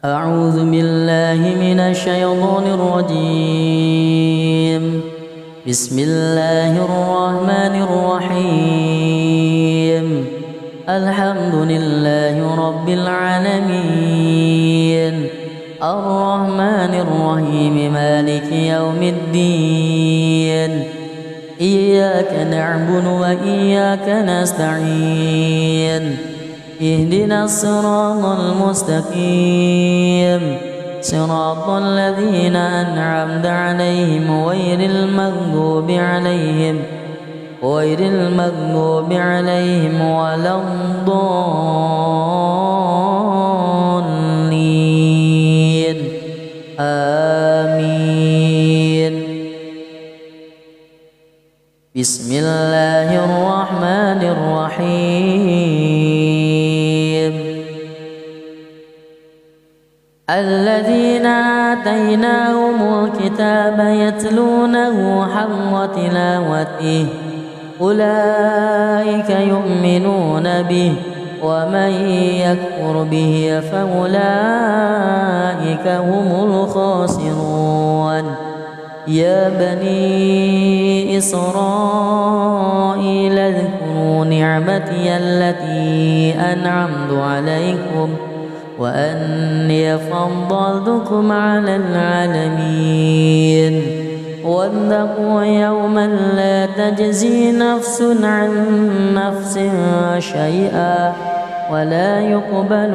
أعوذ بالله من الشيطان الرجيم. بسم الله الرحمن الرحيم. الحمد لله رب العالمين الرحمن الرحيم مالك يوم الدين. إياك نعبد وإياك نستعين. اهدنا الصراط المستقيم صراط الذين أنعمت عليهم غير المغضوب عليهم ولا الضالين. آمين. بسم الله الرحمن الرحيم. الذين آتيناهم الكتاب يتلونه حق تلاوته أولئك يؤمنون به ومن يكفر به فأولئك هم الخاسرون. يا بني إسرائيل اذكروا نعمتي التي أنعمت عليكم وأني فضلتكم على العالمين. واتقوا يوما لا تجزي نفس عن نفس شيئا ولا يقبل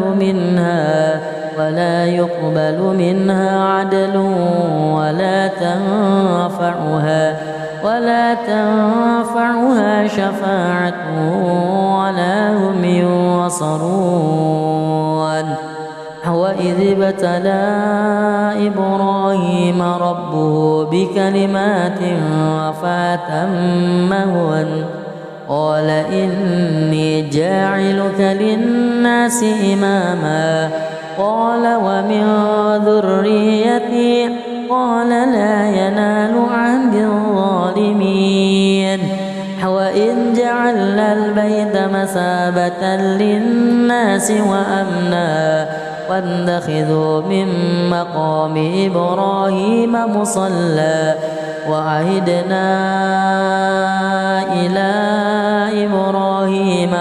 منها عدل ولا تنفعها شفاعة ولا هم ينصرون. وإذ ابتلى إبراهيم ربه بكلمات فأتمهن قال إني جاعلك للناس إماما قال ومن ذريتي قال لا ينال عهد الظالمين. وإذ جعلنا البيت مثابة للناس وأمنا واتخذوا من مقام إبراهيم مصلى وعهدنا إلى إبراهيم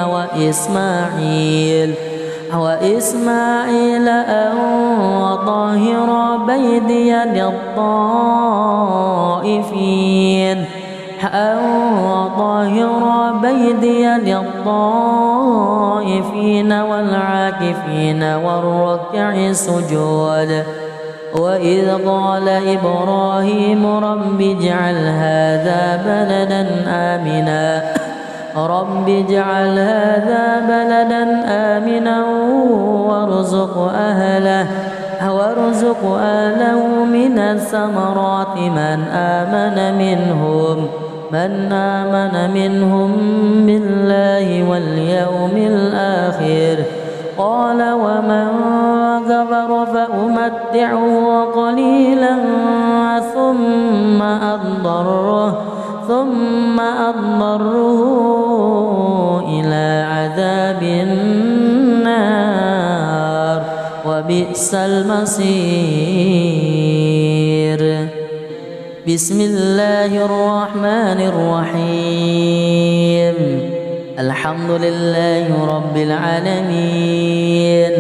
وإسماعيل أن طهر بيتي للطائفين والعاكفين والركع السجود. وإذ قال إبراهيم رب اجعل هذا بلدا آمنا وارزق أهله من الثمرات من آمن منهم بالله واليوم الآخر. قال ومن كفر فأمتعه قليلا ثم أضطره إلى عذاب النار وبئس المصير. بسم الله الرحمن الرحيم. الحمد لله رب العالمين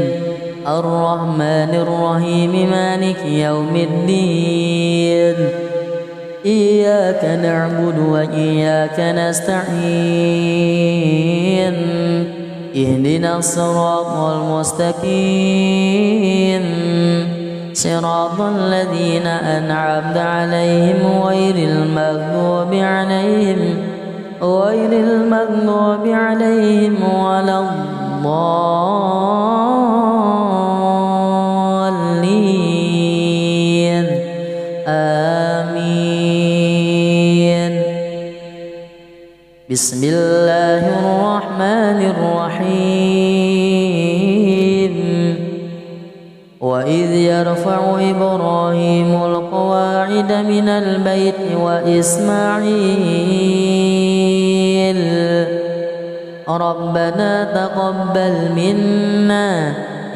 الرحمن الرحيم مالك يوم الدين. إياك نعبد وإياك نستعين. اهدنا الصراط المستقيم صراط الذين أنعمت عليهم غير المغضوب عليهم ولا الضالين. آمين. بسم الله الرحمن الرحيم. وإذ يرفع إبراهيم القواعد من البيت وإسماعيل ربنا تقبل منا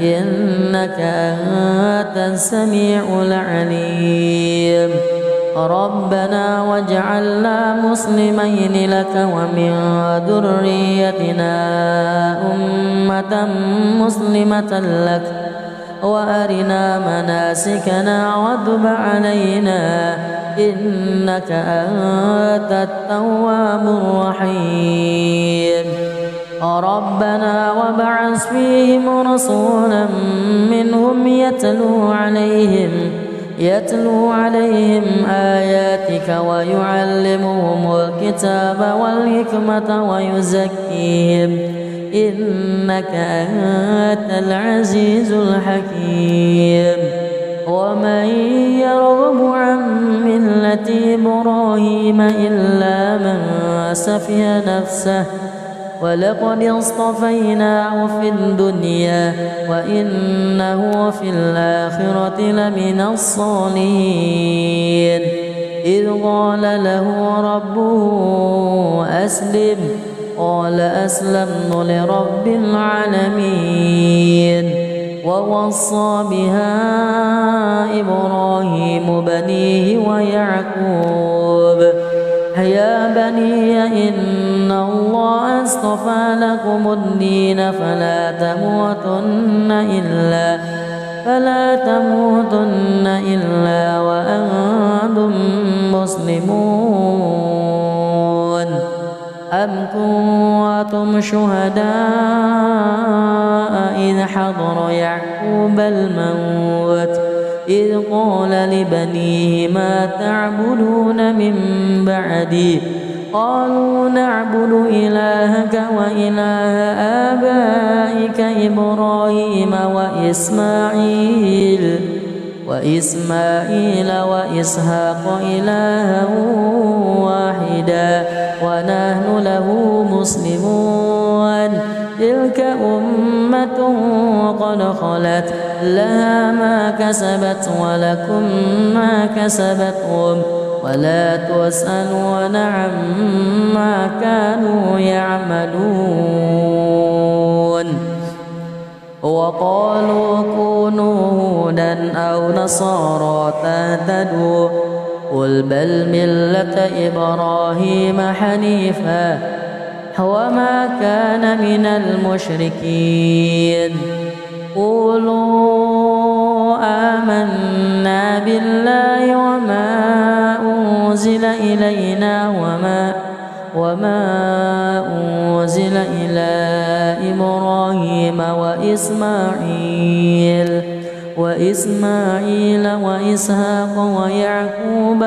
إنك أنت السميع العليم ربنا واجعلنا مسلمين لك ومن ذريتنا أمة مسلمة لك وأرنا مناسكنا وتب علينا إنك أنت التواب الرحيم ربنا وابعث فيهم رسولا منهم يتلو عليهم آياتك ويعلمهم الكتاب والحكمة ويزكيهم إنك أنت العزيز الحكيم ومن يرغب عن ملة إبراهيم إلا من سفه نفسه ولقد اصطفيناه في الدنيا وإنه في الآخرة لمن الصالحين إذ قال له ربه أسلم قال أسلمت لرب العالمين ووصى بها إبراهيم بنيه ويعقوب يا بني إن الله اصطفى لكم الدين فلا تموتن إلا وأنتم مسلمون أم كنتم شهداء إذ حضر يعقوب الموت إذ قال لبنيه ما تعبدون من بعدي قالوا نعبد إلهك وإله آبائك إبراهيم وإسماعيل وإسحاق إلها واحدا ونحن له مسلمون تلك أمة قد خلت لها ما كسبت ولكم ما كسبتم ولا تسألون عما كانوا يعملون وقالوا كونوا هودا أو نصارى تهتدوا قل بل ملة إبراهيم حنيفا وما كان من المشركين قولوا آمنا بالله وما أنزل إلينا وما أنزل إلى إبراهيم وإسماعيل وإسحاق ويعقوب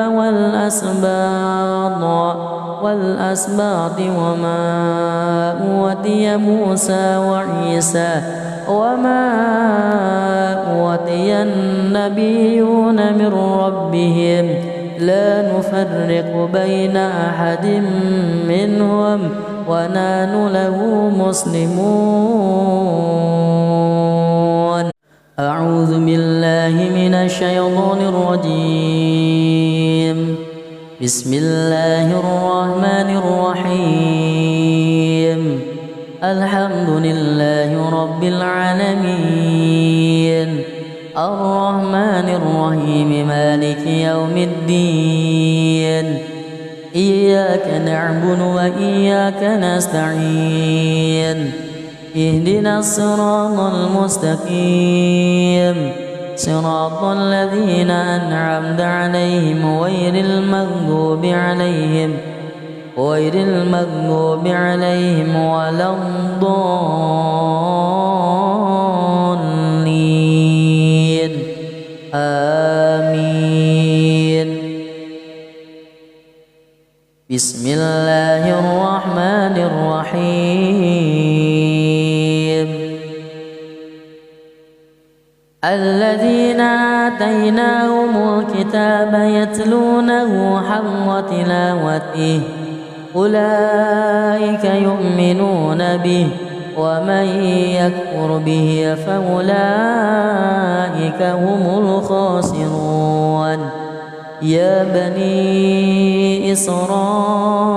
والأسباط وما أوتي موسى وعيسى وما أوتي النبيون من ربهم لا نفرق بين أحد منهم ونحن له مسلمون أعوذ بالله من الشيطان الرجيم بسم الله الرحمن الرحيم الحمد لله رب العالمين الرحمن الرحيم مالك يوم الدين إياك نعبد وإياك نستعين اهدنا الصراط المستقيم صراط الذين أنعمت عليهم غير المغضوب عليهم ولا الضالين آمين بسم الله الرحمن الرحيم الذين آتيناهم الكتاب يتلونه حق تلاوته أولئك يؤمنون به ومن يكفر به فأولئك هم الخاسرون يا بني إسرائيل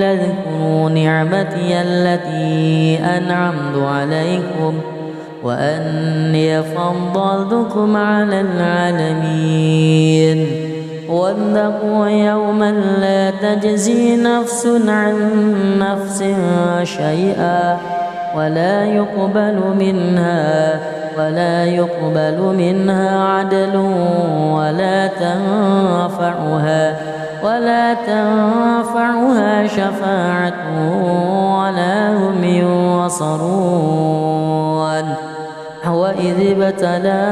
اذكروا نعمتي التي أنعمت عليكم وأني فضلتكم على العالمين واتقوا يوما لا تجزي نفس عن نفس شيئا ولا يقبل منها عدل ولا تنفعها شفاعة ولا هم ينصرون. وإذ ابتلى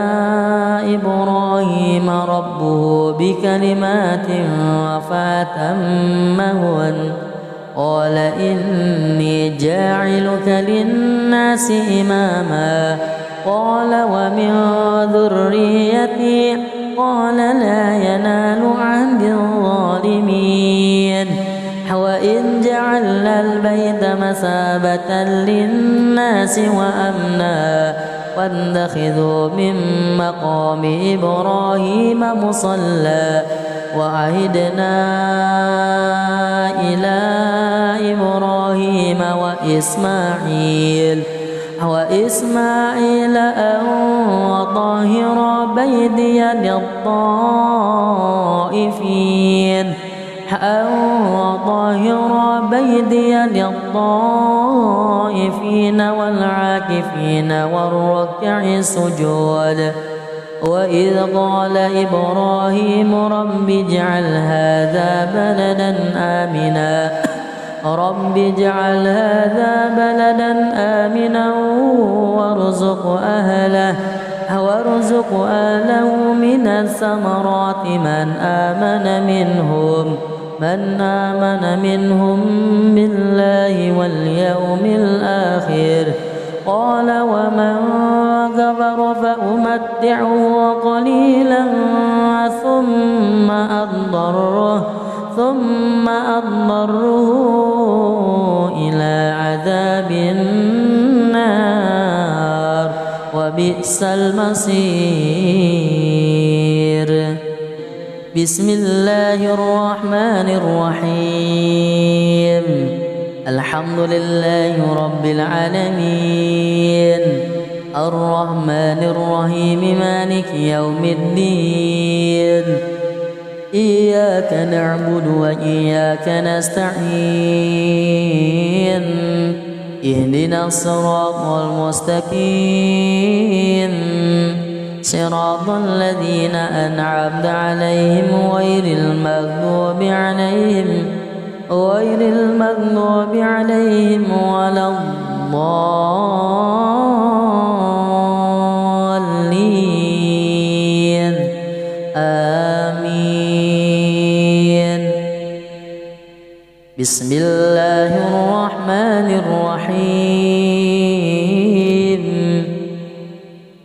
إبراهيم ربه بكلمات فأتمهن قال إني جاعلك للناس إماما قال ومن ذريتي قال لا ينال عهد الظالمين. وإذ جعلنا البيت مثابة للناس وأمنا واتخذوا من مقام إبراهيم مصلى وعهدنا إلى إبراهيم وإسماعيل أن طهر بيتي للطائفين والعاكفين والركع السجود. وإذ قال إبراهيم رب اجعل هذا بلدا آمنا وارزق أهله من الثمرات من آمن منهم بالله واليوم الآخر قال ومن كفر فأمتعه قليلا ثم أضطره إلى عذاب النار وبئس المصير. بسم الله الرحمن الرحيم. الحمد لله رب العالمين الرحمن الرحيم مالك يوم الدين إياك نعبد وإياك نستعين اهدنا الصراط المستقيم صراط الذين أنعمت عليهم غير المغضوب عليهم ولا الضالين آمين. بسم الله الرحمن الرحيم.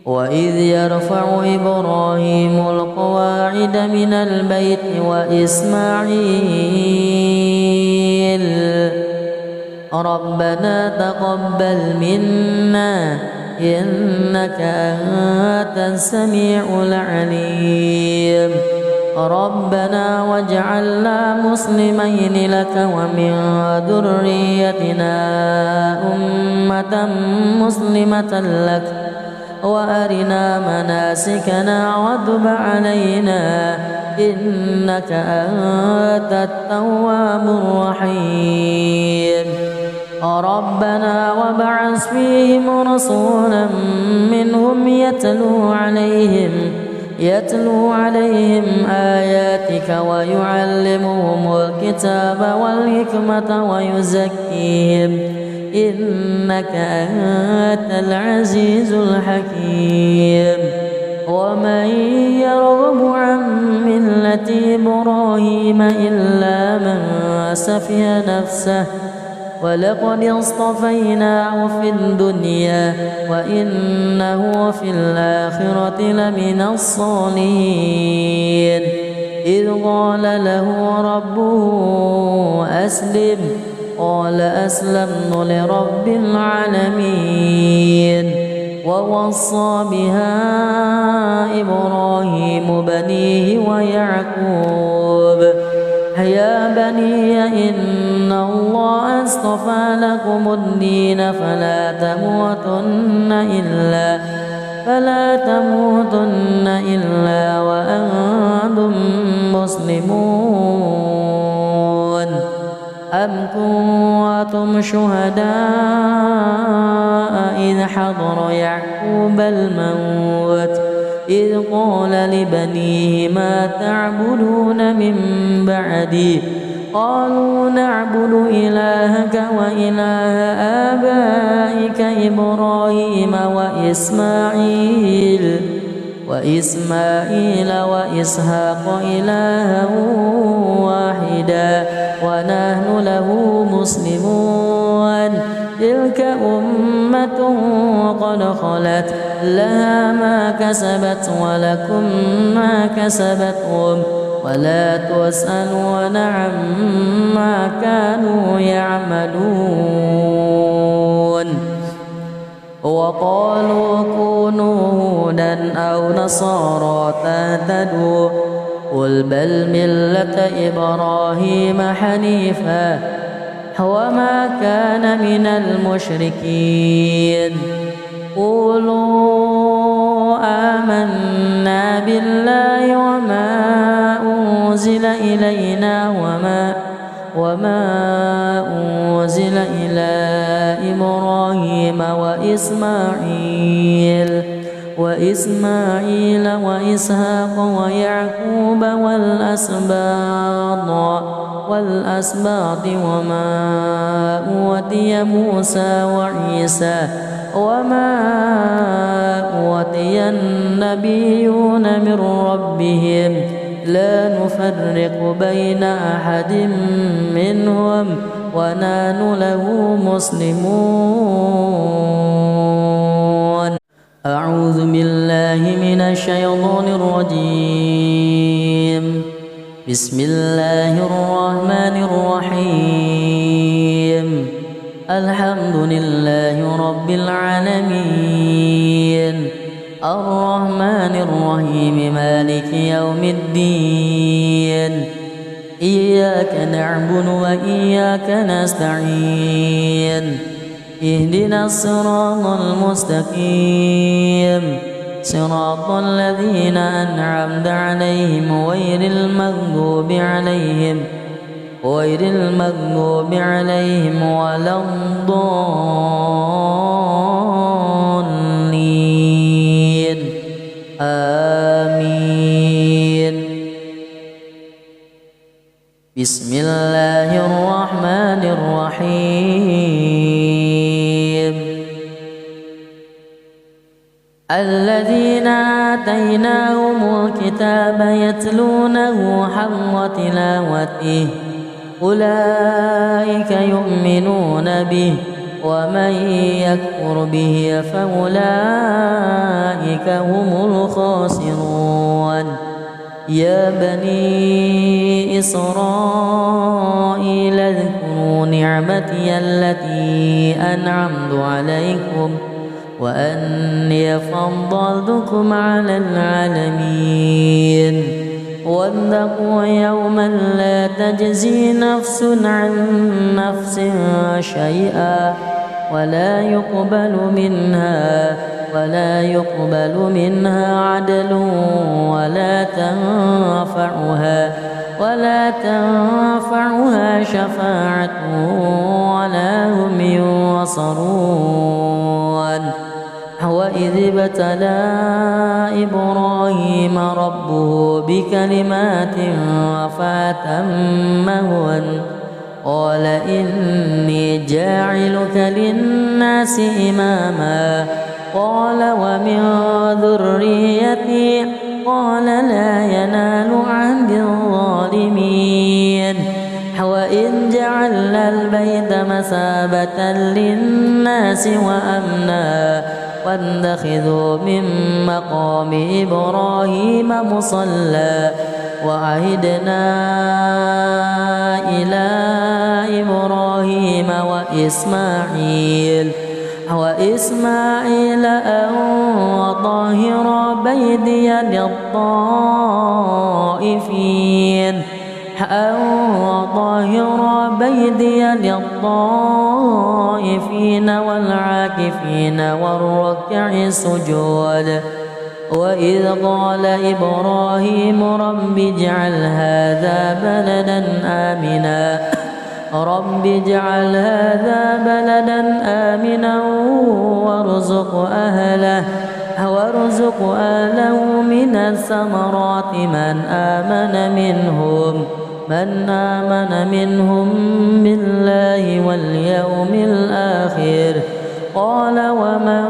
وإذ يرفع إبراهيم القواعد من البيت وإسماعيل ربنا تقبل منا إنك أنت السميع العليم ربنا واجعلنا مسلمين لك ومن ذريتنا أمة مسلمة لك وأرنا مناسكنا وتب علينا إنك أنت التواب الرحيم. ربنا وابعث فيهم رسولا منهم يتلو عليهم آياتك ويعلمهم الكتاب والحكمة ويزكيهم إنك أنت العزيز الحكيم. ومن يرغب عن ملة إبراهيم إلا من سفه نفسه ولقد اصطفيناه في الدنيا وإنه في الآخرة لمن الصالحين. إذ قال له ربه أسلم قال أسلمت لرب العالمين. ووصى بها إبراهيم بنيه ويعقوب يا بني إن الله اصطفى لكم الدين فلا تموتن إلا فلا تموتن إلا وأنتم مسلمون. أم كنتم شهداء إذ حضر يعقوب الموت إذ قال لبنيه ما تعبدون من بعدي قالوا نعبد إلهك وإله آبائك إبراهيم وإسماعيل وإسحاق إلها واحدا ونحن له مسلمون. تلك أمة قد خلت لها ما كسبت ولكم ما كسبتم ولا تسألون عما كانوا يعملون. وقالوا كونوا هودا أو نصارى تهتدوا قل بل ملة إبراهيم حنيفا وما كان من المشركين. قولوا آمنا بالله وما أنزل إلينا وما أنزل إلى إبراهيم وإسماعيل وإسحاق ويعقوب والأسباط وما أوتي موسى وعيسى وما أوتي النبيون من ربهم لا نفرق بين أحد منهم ونحن له مسلمون. أعوذ بالله من الشيطان الرجيم. بسم الله الرحمن الرحيم. الحمد لله رب العالمين الرحمن الرحيم مالك يوم الدين. إياك نعبد وإياك نستعين. اهدنا الصراط المستقيم صراط الذين أنعمت عليهم غير المغضوب عليهم ولا الضالين. آمين. بسم الله الرحمن الرحيم. الذين آتيناهم الكتاب يتلونه حق تلاوته أولئك يؤمنون به ومن يكفر به فأولئك هم الخاسرون. يا بني إسرائيل اذكروا نعمتي التي أنعمت عليكم وأني فضلتكم على العالمين. واتقوا يوما لا تجزي نفس عن نفس شيئا ولا يقبل منها عدل ولا تنفعها شفاعة ولا هم ينصرون. وإذ ابتلى إبراهيم ربه بكلمات فأتمهن قال إني جاعلك للناس إماما قال ومن ذريتي قال لا ينال عهد الظالمين. وإذ جعلنا البيت مثابة للناس وأمنا واتخذوا من مقام إبراهيم مصلى وعهدنا إلى إبراهيم وإسماعيل أن طهر بيتي للطائفين أن طهر بيتي للطائفين والعاكفين والركع السجود. وإذ قال إبراهيم رب اجعل هذا بلدا آمنا وارزق أهله من الثمرات من آمن منهم بالله واليوم الآخر. قال ومن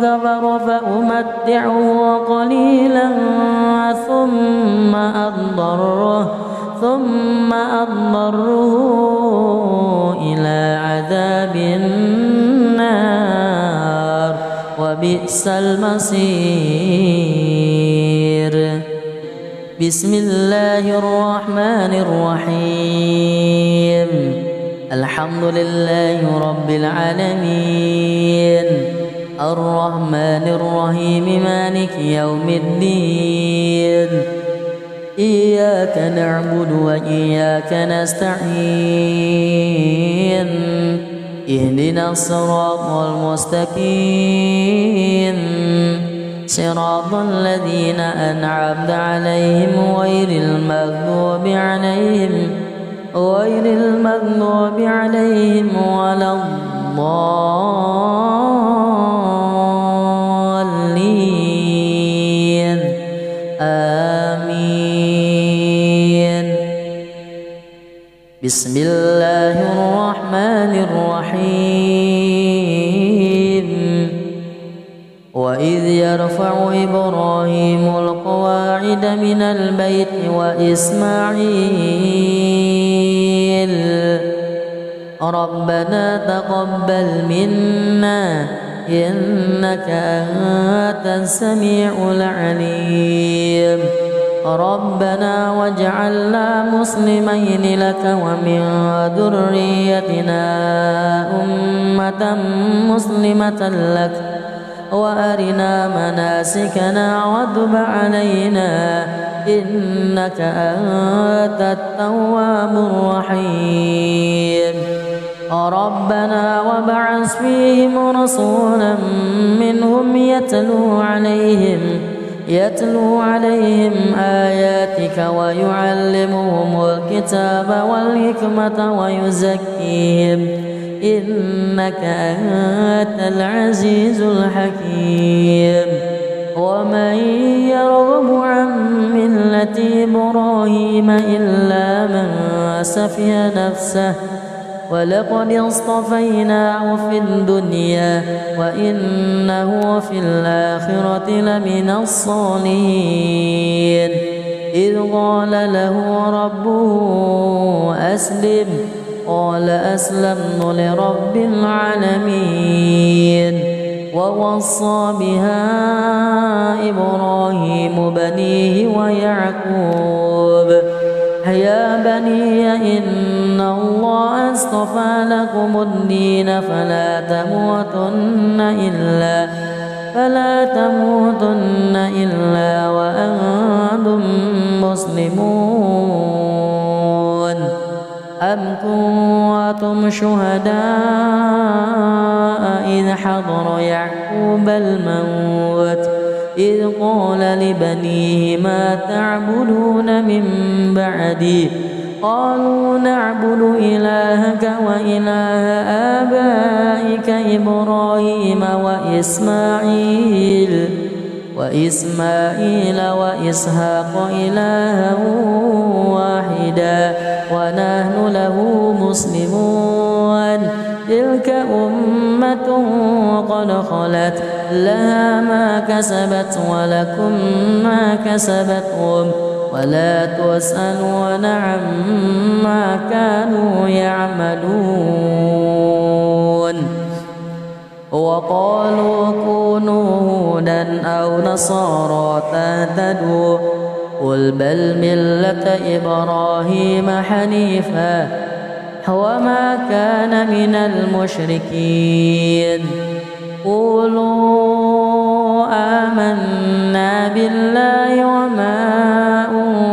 كفر فأمتعه قليلا ثم أضطره إلى عذاب النار وبئس المصير. بسم الله الرحمن الرحيم. الحمد لله رب العالمين الرحمن الرحيم مالك يوم الدين. إياك نعبد وإياك نستعين. اهدنا الصراط المستقيم صراط الذين أنعمت عليهم غير المغضوب عليهم ولا الضالين. آمين. بسم الله الرحمن الرحيم. وإذ يرفع إبراهيم القواعد من البيت وإسماعيل ربنا تقبل منا إنك أنت السميع العليم. ربنا واجعلنا مسلمين لك ومن ذريتنا أمة مسلمة لك وأرنا مناسكنا وتب علينا إنك أنت التواب الرحيم. ربنا وابعث فيهم رسولا منهم يتلو عليهم آياتك ويعلمهم الكتاب والحكمة ويزكيهم إنك أنت العزيز الحكيم. ومن يرغب عن ملة إبراهيم إلا من سفه نفسه ولقد اصطفيناه في الدنيا وإنه في الآخرة لمن الصالحين. إذ قال له ربه أسلم قال أسلمت لرب العالمين. ووصى بها إبراهيم بنيه ويعقوب يا بني إن الله اصطفى لكم الدين فلا تموتن إلا وأنتم مسلمون. أم كنتم شهداء إذ حضر يعقوب الموت إذ قال لبنيه ما تعبدون من بعدي قالوا نعبد إلهك وإله آبائك إبراهيم وإسماعيل وإسحاق إلها واحدا ونحن له مسلمون. تلك أمة قد خلت لها ما كسبت ولكم ما كسبتم ولا تسألون عما كانوا يعملون. وقالوا كونوا هودا أو نصارى تهتدوا قل بل ملة إبراهيم حنيفا وما كان من المشركين. قولوا آمنا بالله وما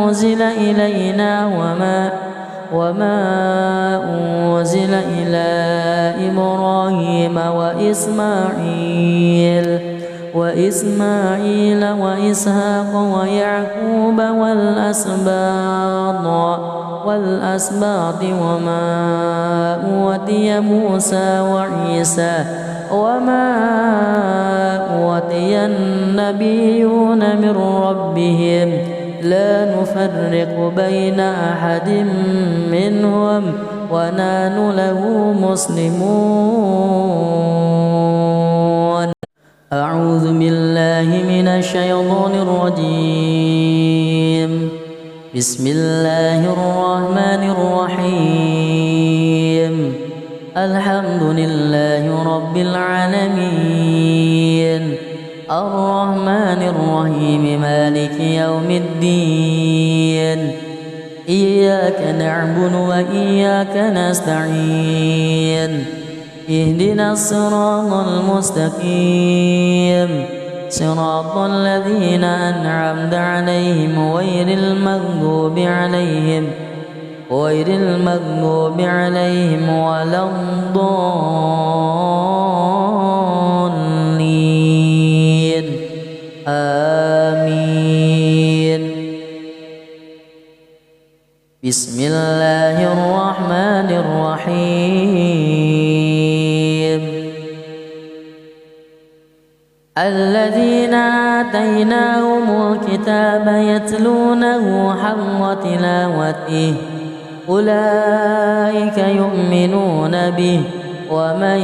أنزل إلينا وما أنزل إلى إبراهيم وإسماعيل وإسحاق ويعقوب والأسباط وما أوتي موسى وعيسى وما أوتي النبيون من ربهم لا نفرق بين أحد منهم ونحن له مسلمون. أعوذ بالله من الشيطان الرجيم. بسم الله الرحمن الرحيم. الحمد لله رب العالمين الرحمن الرحيم مالك يوم الدين. إياك نعبد وإياك نستعين. اهدنا الصراط المستقيم صراط الذين أنعمت عليهم غير المغضوب عليهم ولا الضالين. آمين. بسم الله الرحمن الرحيم. الذين آتيناهم الكتاب يتلونه حق تلاوته أولئك يؤمنون به ومن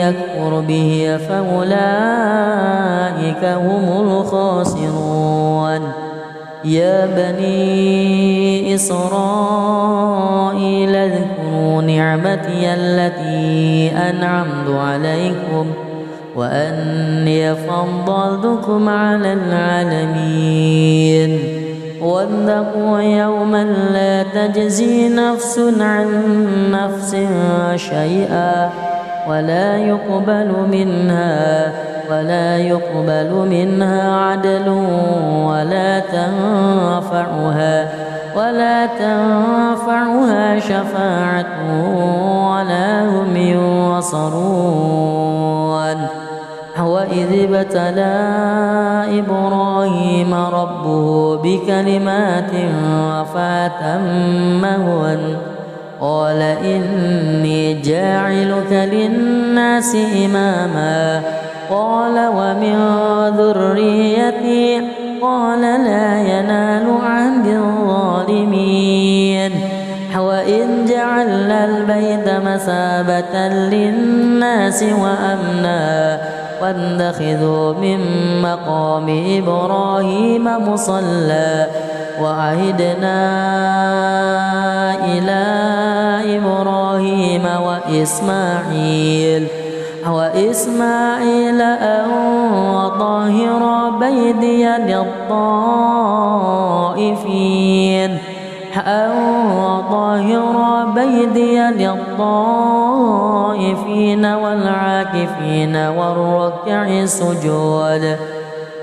يكفر به فأولئك هم الخاسرون. يا بني إسرائيل اذكروا نعمتي التي أنعمت عليكم وأني فضلتكم على العالمين. واتقوا يوما لا تجزي نفس عن نفس شيئا ولا يقبل منها عدل ولا تنفعها شفاعة ولا هم ينصرون. وإذ ابتلى إبراهيم ربه بكلمات فأتمهن قال إني جاعلك للناس إماما قال ومن ذريتي قال لا ينال عهد الظالمين. وإذ جعلنا البيت مثابة للناس وأمنا واتخذوا من مقام إبراهيم مصلى وعهدنا إلى إبراهيم وإسماعيل أن طهر بيتي للطائفين والعاكفين والركع السجود.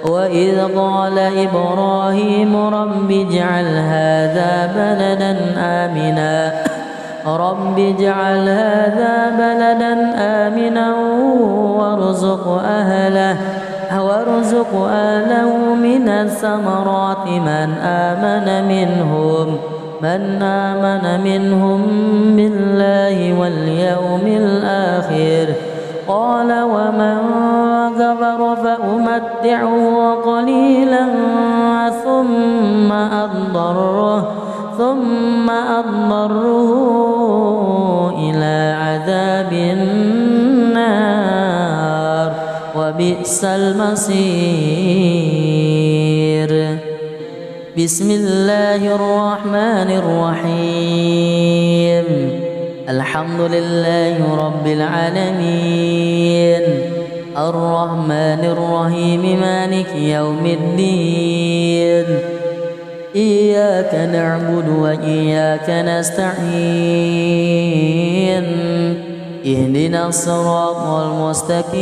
وإذ قال إبراهيم رب اجعل هذا بلدا آمنا وارزق أهله من الثمرات من آمن منهم بالله واليوم الآخر. قال ومن كفر فأمتعه قليلا ثم أضطره إلى عذاب النار وبئس المصير. بسم الله الرحمن الرحيم. الحمد لله رب العالمين الرحمن الرحيم مالك يوم الدين. إياك نعبد وإياك نستعين. اهدنا الصراط المستقيم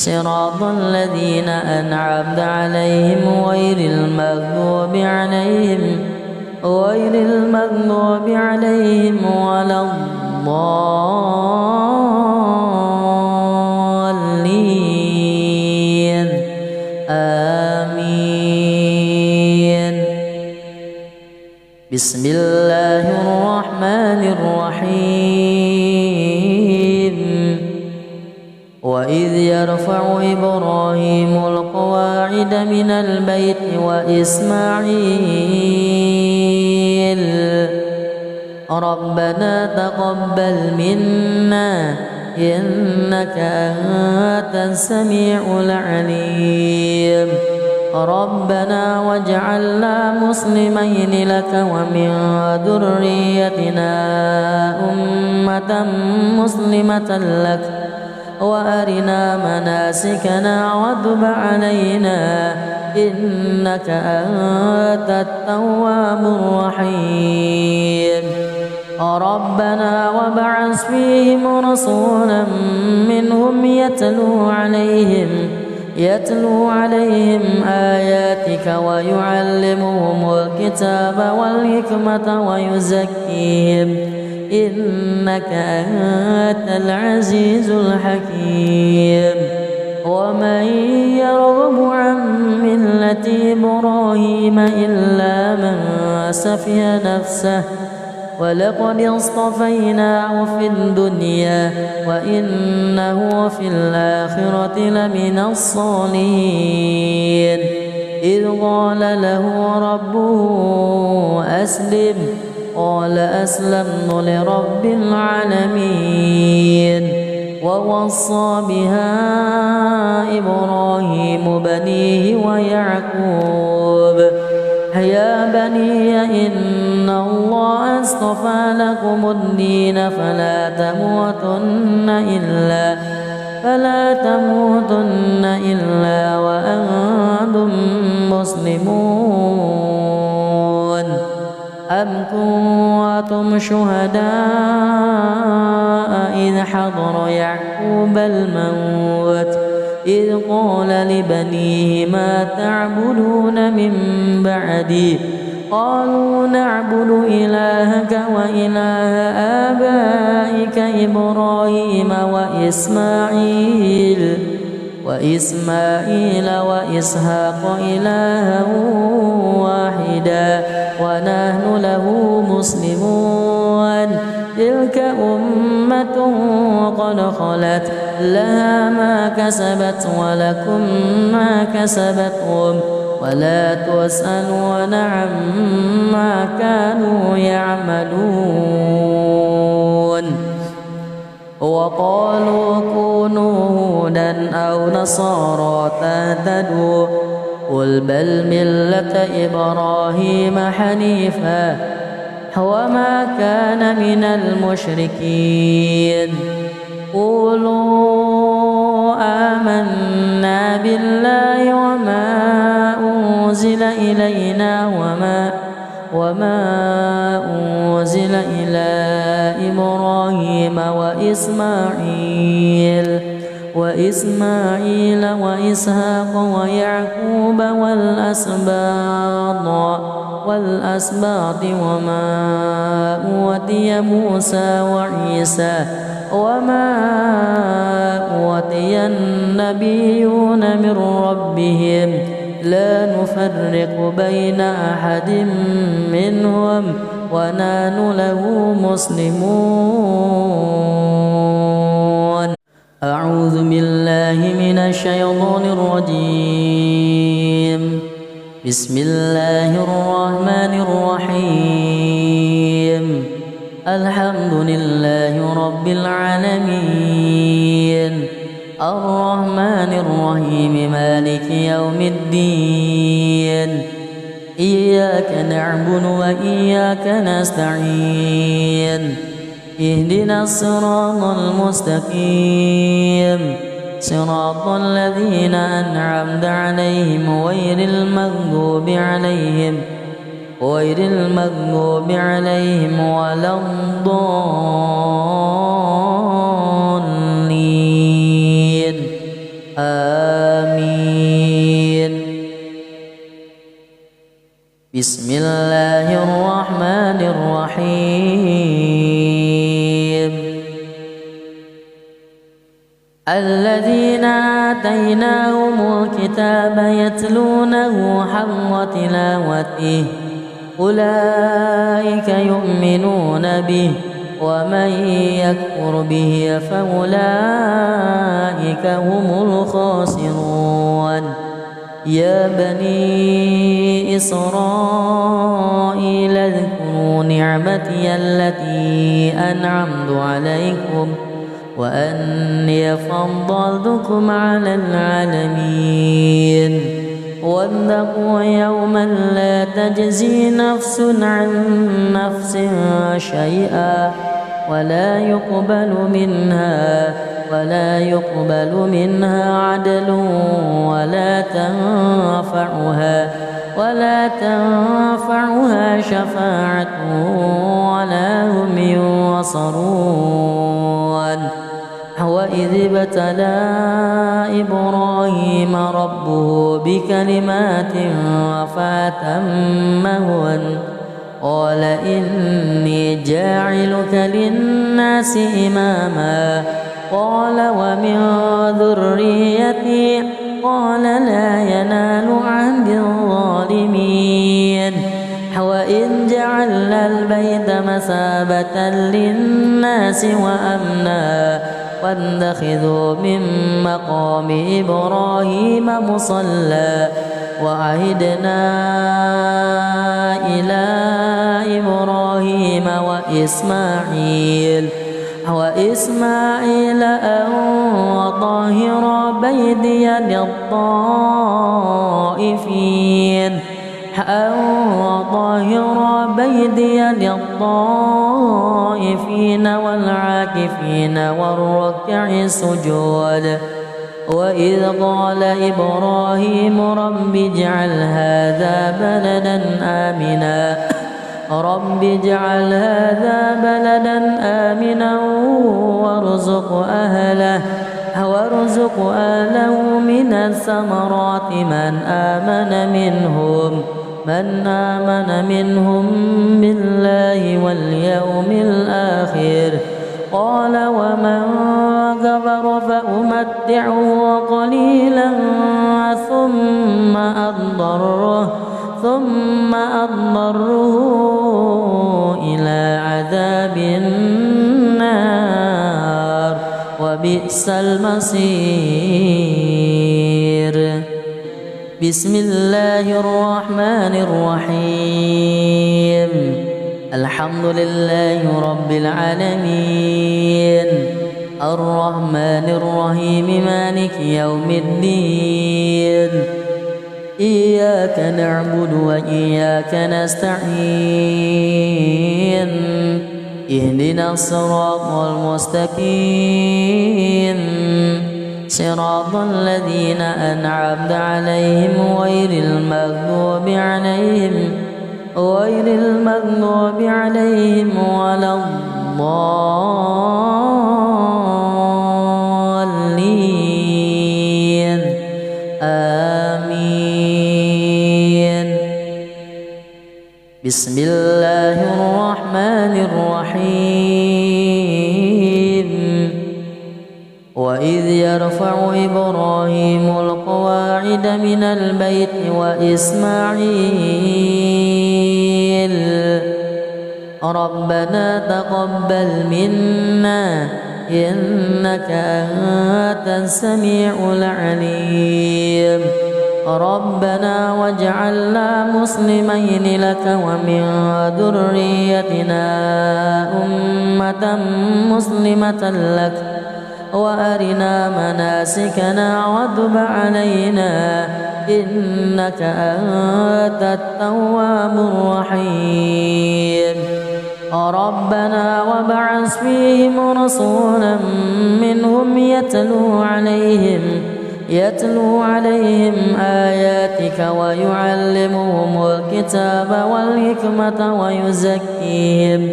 صراط الذين أنعمت عليهم غير المغضوب عليهم ولا الضالين آمين. بسم الله الرحمن الرحيم. وإذ يرفع إبراهيم القواعد من البيت وإسماعيل ربنا تقبل منا إنك أنت السميع العليم ربنا واجعلنا مسلمين لك ومن ذريتنا أمة مسلمة لك وأرنا مناسكنا وتب علينا إنك أنت التواب الرحيم ربنا وابعث فيهم رسولا منهم يتلو عليهم آياتك ويعلمهم الكتاب والحكمة ويزكيهم إنك أنت العزيز الحكيم ومن يرغب عن ملة إبراهيم إلا من سفه نفسه ولقد اصطفيناه في الدنيا وإنه في الآخرة لمن الصالحين إذ قال له ربه أسلم قال أسلمت لرب العالمين ووصى بها إبراهيم بنيه ويعقوب يا بني إن الله اصطفى لكم الدين فلا تموتن إلا وأنتم مسلمون أم كنتم شهداء إذ حضر يعقوب الموت إذ قال لبنيه ما تعبدون من بعدي قالوا نعبد إلهك وإله آبائك إبراهيم وإسماعيل وإسحاق إلها واحدا ونحن له مسلمون تلك أمة قد خلت لها ما كسبت ولكم ما كسبتم ولا تسألون عما كانوا يعملون وقالوا كونوا هودا أو نصارى تهتدوا قل بل ملة إبراهيم حنيفا وما كان من المشركين قولوا آمنا بالله وما أنزل إلينا وما أنزل إلى إبراهيم وإسماعيل وإسحاق ويعقوب والأسباط وما أوتي موسى وعيسى وما أوتي النبيون من ربهم لا نفرق بين أحد منهم ونحن له مسلمون. أعوذ بالله من الشيطان الرجيم. بسم الله الرحمن الرحيم. الحمد لله رب العالمين الرحمن الرحيم مالك يوم الدين إياك نعبد وإياك نستعين اهدنا الصراط المستقيم صراط الذين أنعمت عليهم غير المغضوب عليهم ولا الضالين بسم الله الرحمن الرحيم الذين آتيناهم الكتاب يتلونه حق تلاوته أولئك يؤمنون به ومن يكفر به فأولئك هم الخاسرون يا بني إسرائيل اذكروا نعمتي التي أنعمت عليكم وأني فضلتكم على العالمين واتقوا يوما لا تجزي نفس عن نفس شيئا ولا يقبل منها عدل ولا تنفعها شفاعة ولا هم ينصرون وإذ ابتلى إبراهيم ربه بكلمات فأتمهن قال إني جاعلك للناس إماما قال ومن ذريتي قال لا ينال عهد الظالمين وإذ جعلنا البيت مثابة للناس وأمنا واتخذوا من مقام إبراهيم مصلى وعهدنا إلى إبراهيم وإسماعيل أن طهر بيتي للطائفين والعاكفين والركع السجود وإذ قال إبراهيم رب اجعل هذا بلدا آمنا وارزق أهله من الثمرات من آمن منهم بالله واليوم الآخر قال ومن كفر فأمتعه قليلا ثم أضطره إلى عذاب النار وبئس المصير بسم الله الرحمن الرحيم الحمد لله رب العالمين الرحمن الرحيم مالك يوم الدين إياك نعبد وإياك نستعين اهدنا الصراط المستقيم صراط الذين أنعمت عليهم غير المغضوب عليهم ولا الضالين آمين بسم الله الرحمن الرحيم وإذ يرفع إبراهيم القواعد من البيت وإسماعيل ربنا تقبل منا إنك أنت السميع العليم ربنا واجعلنا مسلمين لك ومن ذريتنا أمة مسلمة لك وأرنا مناسكنا وتب علينا إنك أنت التواب الرحيم ربنا وابعث فيهم رسولا منهم يتلو عليهم آياتك ويعلمهم الكتاب والحكمة ويزكيهم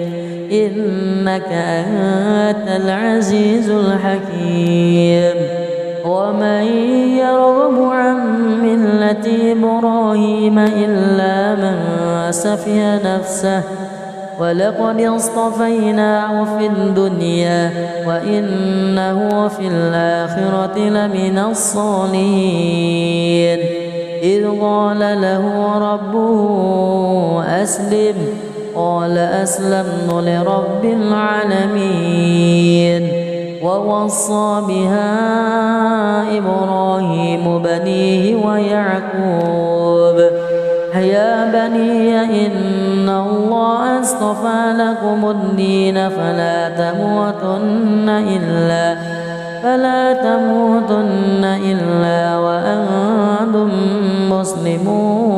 إنك أنت العزيز الحكيم ومن يرغب عن ملة إبراهيم إلا من سفه نفسه ولقد اصطفيناه في الدنيا وإنه في الآخرة لمن الصالحين إذ قال له ربه أسلم قال أسلمت لرب العالمين ووصى بها إبراهيم بنيه ويعقوب يا بني إن الله اصطفى لكم الدين فلا تموتن إلا وأنتم مسلمون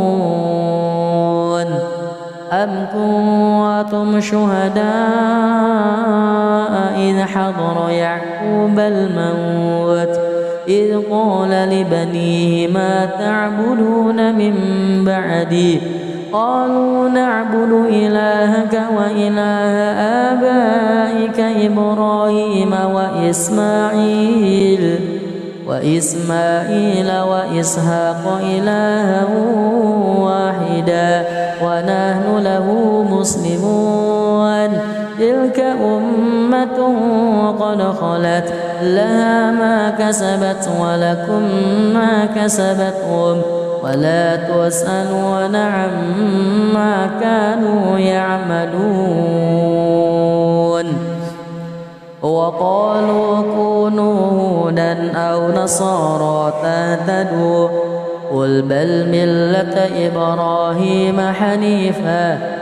أم كنتم شهداء إذ حضر يعقوب الموت إذ قال لبنيه ما تعبدون من بعدي قالوا نعبد إلهك وإله آبائك إبراهيم وإسماعيل وإسحاق إلها واحدا ونحن له مسلمون تلك أمة قد خلت لها ما كسبت ولكم ما كسبتم ولا تسألون عما كانوا يعملون وقالوا كونوا هودا أو نصارى تهتدوا قل بل ملة إبراهيم حنيفا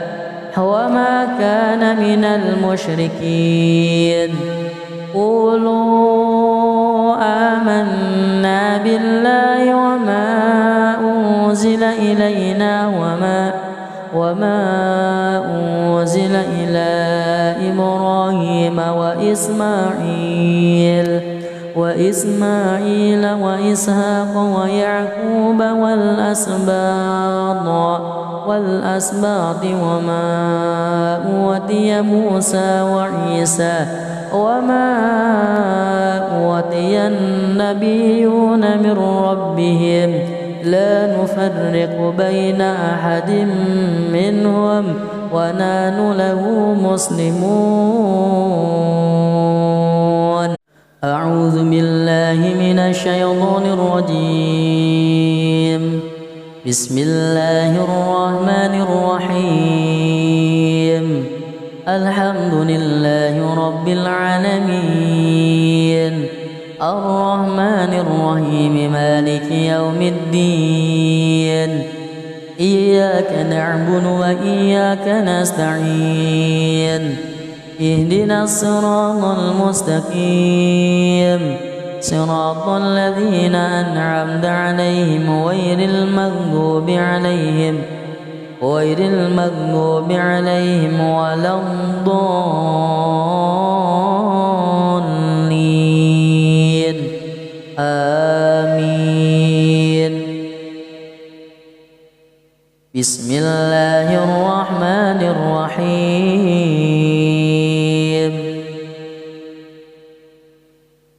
وما كان من المشركين قولوا آمنا بالله وما أنزل إلينا وما أنزل إلى إبراهيم وإسماعيل وإسحاق ويعقوب والأسباط وما أوتي موسى وعيسى وما أوتي النبيون من ربهم لا نفرق بين أحد منهم ونحن له مسلمون أعوذ بالله من الشيطان الرجيم بسم الله الرحمن الرحيم الحمد لله رب العالمين الرحمن الرحيم مالك يوم الدين إياك نعبد وإياك نستعين اهدنا الصراط المستقيم صراط الذين أنعمت عليهم غير المغضوب عليهم ولا الضالين آمين بسم الله الرحمن الرحيم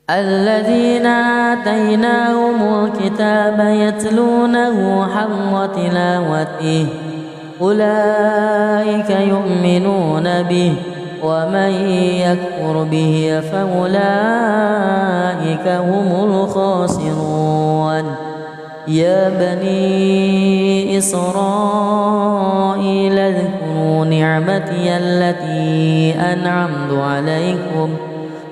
الذين آتيناهم الكتاب يتلونه حق تلاوته أولئك يؤمنون به ومن يكفر به فأولئك هم الخاسرون يا بني إسرائيل اذكروا نعمتي التي أنعمت عليكم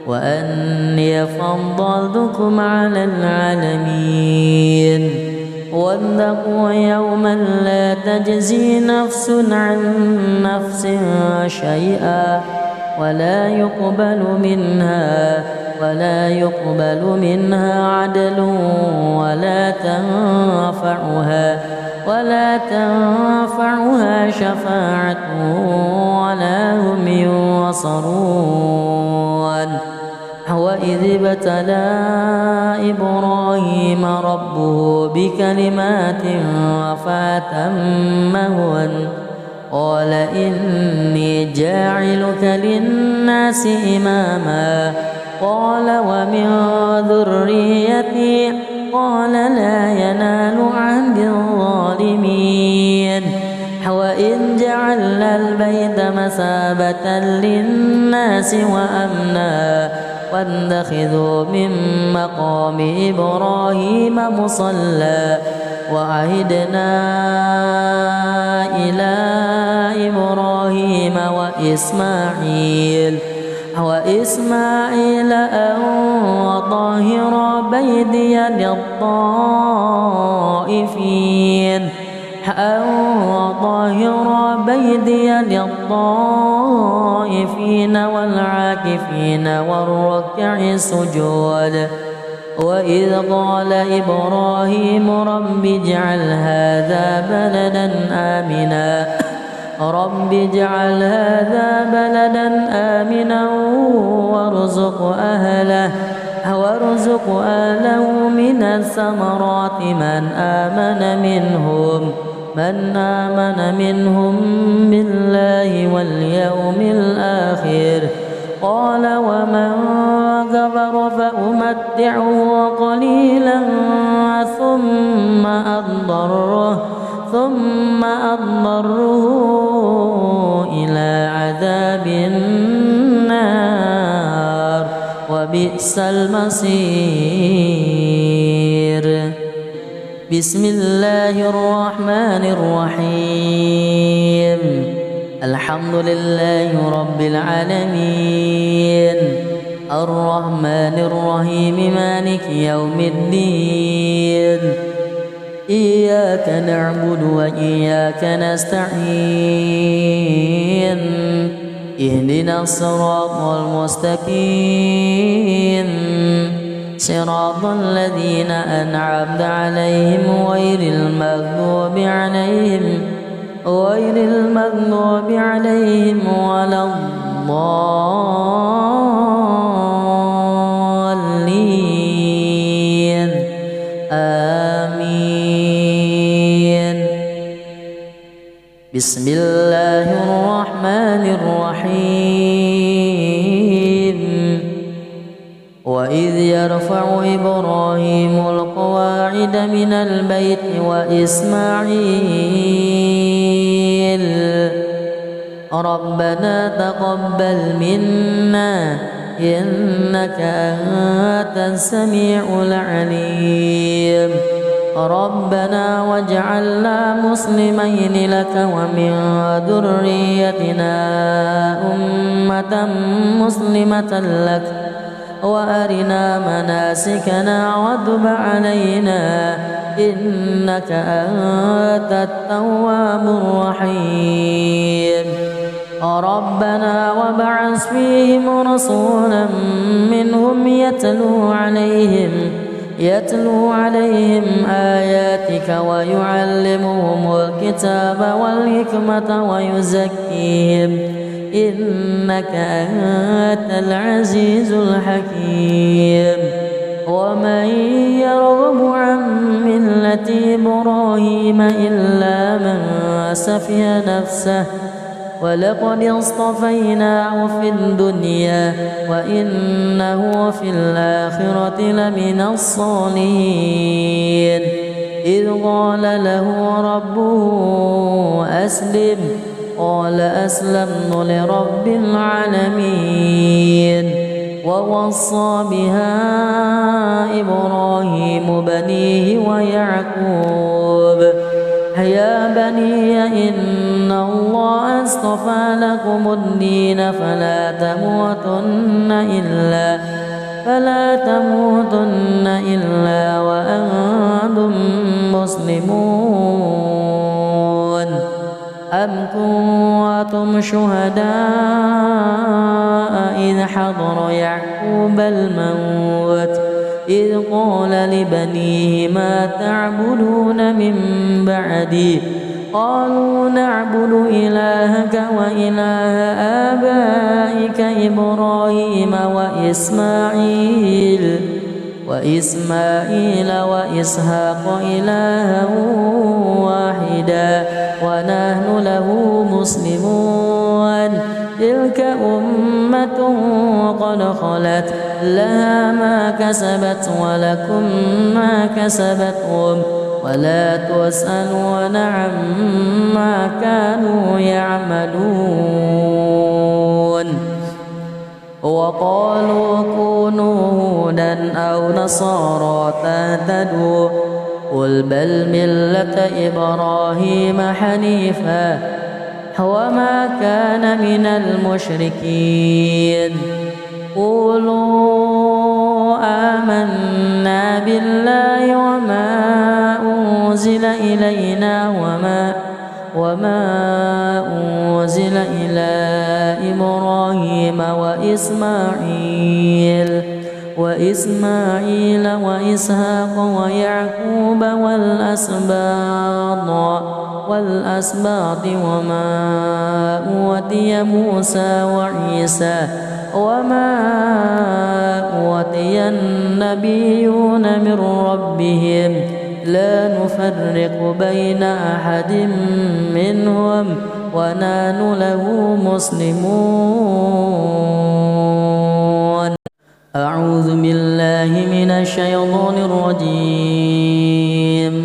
وأني فضلتكم على العالمين واتقوا يوما لا تجزي نفس عن نفس شيئا ولا يقبل منها عدل ولا تنفعها شفاعة ولا هم ينصرون وإذ ابتلى إبراهيم ربه بكلمات فأتمهن قال إني جاعلك للناس إماما قال ومن ذريتي قال لا ينال عهد الظالمين وإذ جعلنا البيت مثابة للناس وأمنا واتخذوا من مقام إبراهيم مصلى وعهدنا إلى إبراهيم وإسماعيل أن وطهر بيتي للطائفين والعاكفين والركع السجود وإذ قال إبراهيم رب اجعل هذا بلدا آمنا وارزق أهله من الثمرات من آمن منهم بالله واليوم الآخر قال ومن كفر فأمتعه قليلا ثم أضطره إلى عذاب النار وبئس المصير. بسم الله الرحمن الرحيم. الحمد لله رب العالمين الرحمن الرحيم مالك يوم الدين إياك نعبد وإياك نستعين اهدنا الصراط المستقيم صراط الذين أنعمت عليهم غير المغضوب عليهم ولا الضالين آمين. بسم الله الرحمن الرحيم. وإذ يرفع إبراهيم القواعد من البيت وإسماعيل ربنا تقبل منا إنك أنت السميع العليم ربنا واجعلنا مسلمين لك ومن ذريتنا أمة مسلمة لك وأرنا مناسكنا وتب علينا إنك أنت التواب الرحيم ربنا وابعث فيهم رسولا منهم يتلو عليهم آياتك ويعلمهم الكتاب والحكمة ويزكيهم إنك أنت العزيز الحكيم. ومن يرغب عن ملة إبراهيم إلا من سفه نفسه ولقد اصطفيناه في الدنيا وإنه في الآخرة لمن الصالحين إذ قال له ربه أسلم قال أسلمت لرب العالمين. ووصى بها إبراهيم بنيه ويعقوب يا بني إن الله اصطفى لكم الدين فلا تموتن إلا وأنتم مسلمون. أم كنتم شهداء إذ حضر يعقوب الموت إذ قال لبنيه ما تعبدون من بعدي قالوا نعبد إلهك وإله آبائك إبراهيم وإسماعيل وإسحاق إلها واحدا ونحن له مسلمون. تلك أمة أمة قد خلت لها ما كسبت ولكم ما كسبتم ولا تسألون عما كانوا يعملون. وقالوا كونوا هودا أو نصارى تهتدوا قل بل ملة إبراهيم حنيفا وما كان من المشركين. قولوا آمنا بالله وما أنزل إلينا وما أنزل إلى إبراهيم وإسماعيل وإسحاق ويعقوب والأسباط وما أوتي موسى وعيسى وما أوتي النبيون من ربهم لا نفرق بين أحد منهم ونحن له مسلمون. أعوذ بالله من الشيطان الرجيم.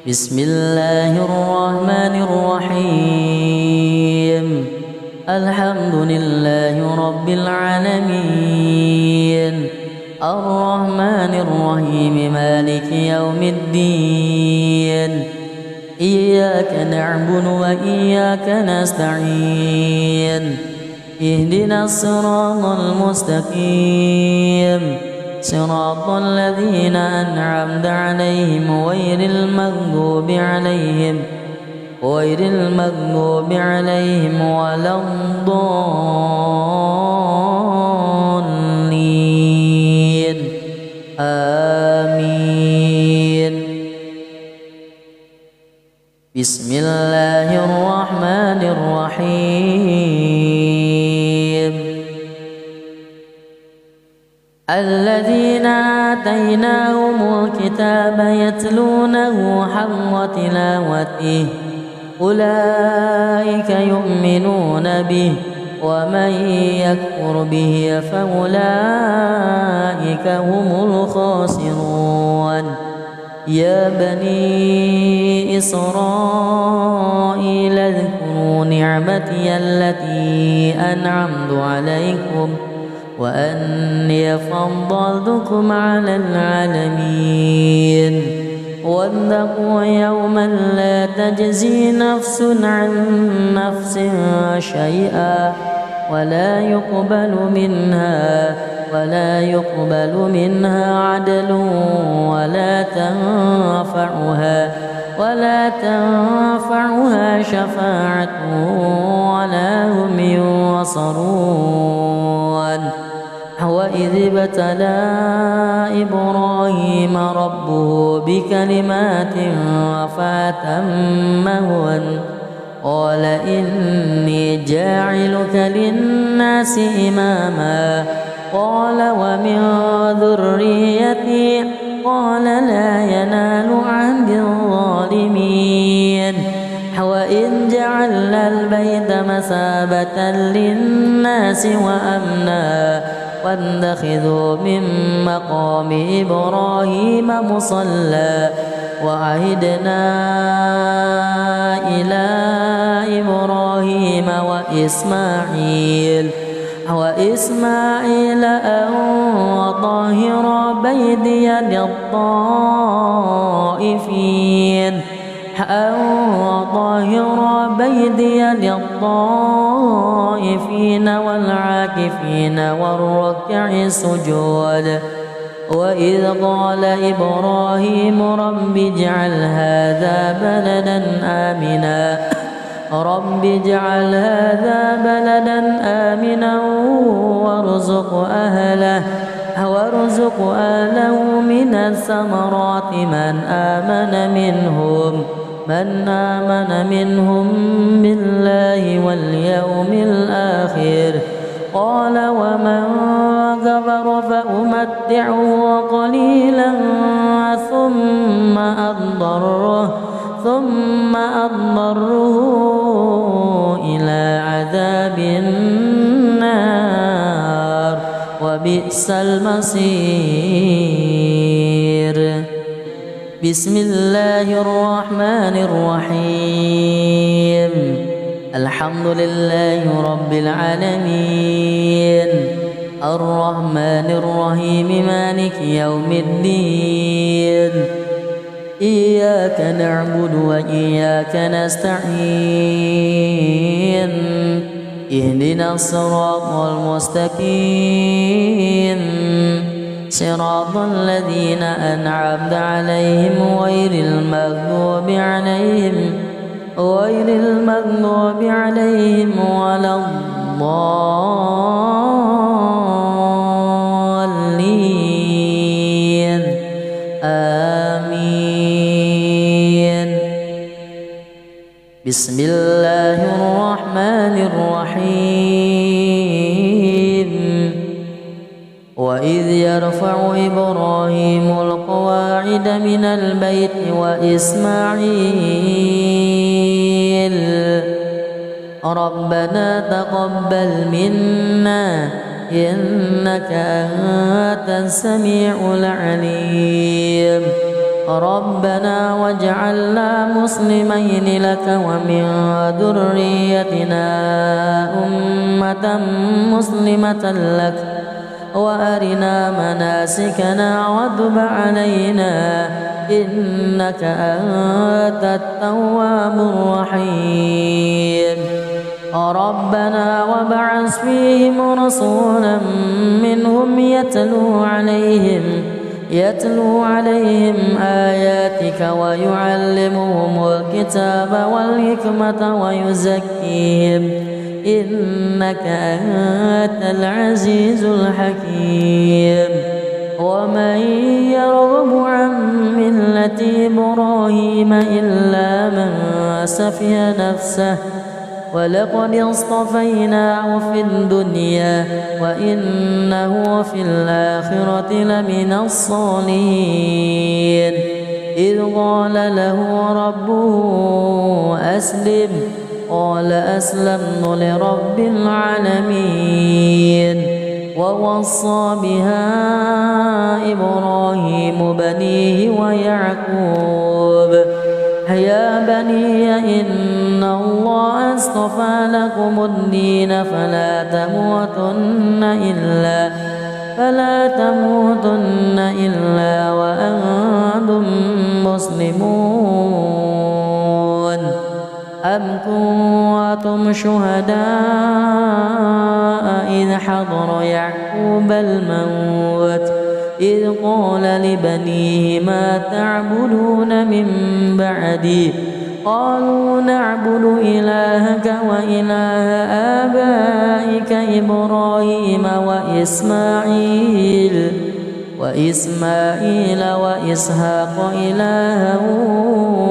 بسم الله الرحمن الرحيم. الحمد لله رب العالمين الرحمن الرحيم مالك يوم الدين. إياك نعبد وإياك نستعين. اهدنا الصراط المستقيم صراط الذين أنعمت عليهم غير المغضوب عليهم ولا الضالين. آمين. بسم الله الرحمن الرحيم. الذين آتيناهم الكتاب يتلونه حق تلاوته أولئك يؤمنون به ومن يكفر به فأولئك هم الخاسرون. يا بني إسرائيل اذكروا نعمتي التي أنعمت عليكم وأني فضلتكم على العالمين. واتقوا يوما لا تجزي نفس عن نفس شيئا ولا يقبل منها عدل ولا تنفعها شفاعة ولا هم ينصرون. وإذ ابتلى إبراهيم ربه بكلمات فأتمهن قال إني جاعلك للناس إماما قال ومن ذريتي قال لا ينال عهد الظالمين. وإذ جعلنا البيت مثابة للناس وأمنا واتخذوا من مقام إبراهيم مصلى وعهدنا إلى إبراهيم وإسماعيل أن طهر بيتي للطائفين والعاكفين والركع السجود. وإذ قال إبراهيم رب اجعل هذا بلدا آمنا وارزق أهله من الثمرات من آمن منهم بالله واليوم الآخر. قال ومن كفر فأمتعه قليلا ثم أضطره إلى عذاب النار. وبئس المصير. بسم الله الرحمن الرحيم. الحمد لله رب العالمين، الرحمن الرحيم، مالك يوم الدين. إياك نعبد وإياك نستعين، اهدنا الصراط المستقيم، صراط الذين أنعمت عليهم غير المغضوب عليهم ولا الضالين. آمين. بسم الله الرحمن الرحيم. وإذ يرفع إبراهيم القواعد من البيت وإسماعيل ربنا تقبل منا إنك أنت السميع العليم. ربنا واجعلنا مسلمين لك ومن ذريتنا أمة مسلمة لك وأرنا مناسكنا وتب علينا إنك أنت التواب الرحيم. ربنا وابعث فيهم رسولا منهم يتلو عليهم آياتك ويعلمهم الكتاب والحكمة ويزكيهم إنك أنت العزيز الحكيم. ومن يرغب عن ملة إبراهيم إلا من سفه نفسه ولقد اصطفيناه في الدنيا وإنه في الآخرة لمن الصالحين. إذ قال له ربه أسلم قال أسلمت لرب العالمين. ووصى بها إبراهيم بنيه ويعقوب يا بني إن الله اصطفى لكم الدين فلا تموتن إلا وأنتم مسلمون. أم كنتم شهداء إذ حضر يعقوب الموت إذ قال لبنيه ما تعبدون من بعدي قالوا نعبد إلهك وإله آبائك إبراهيم وإسماعيل وإسحاق إلها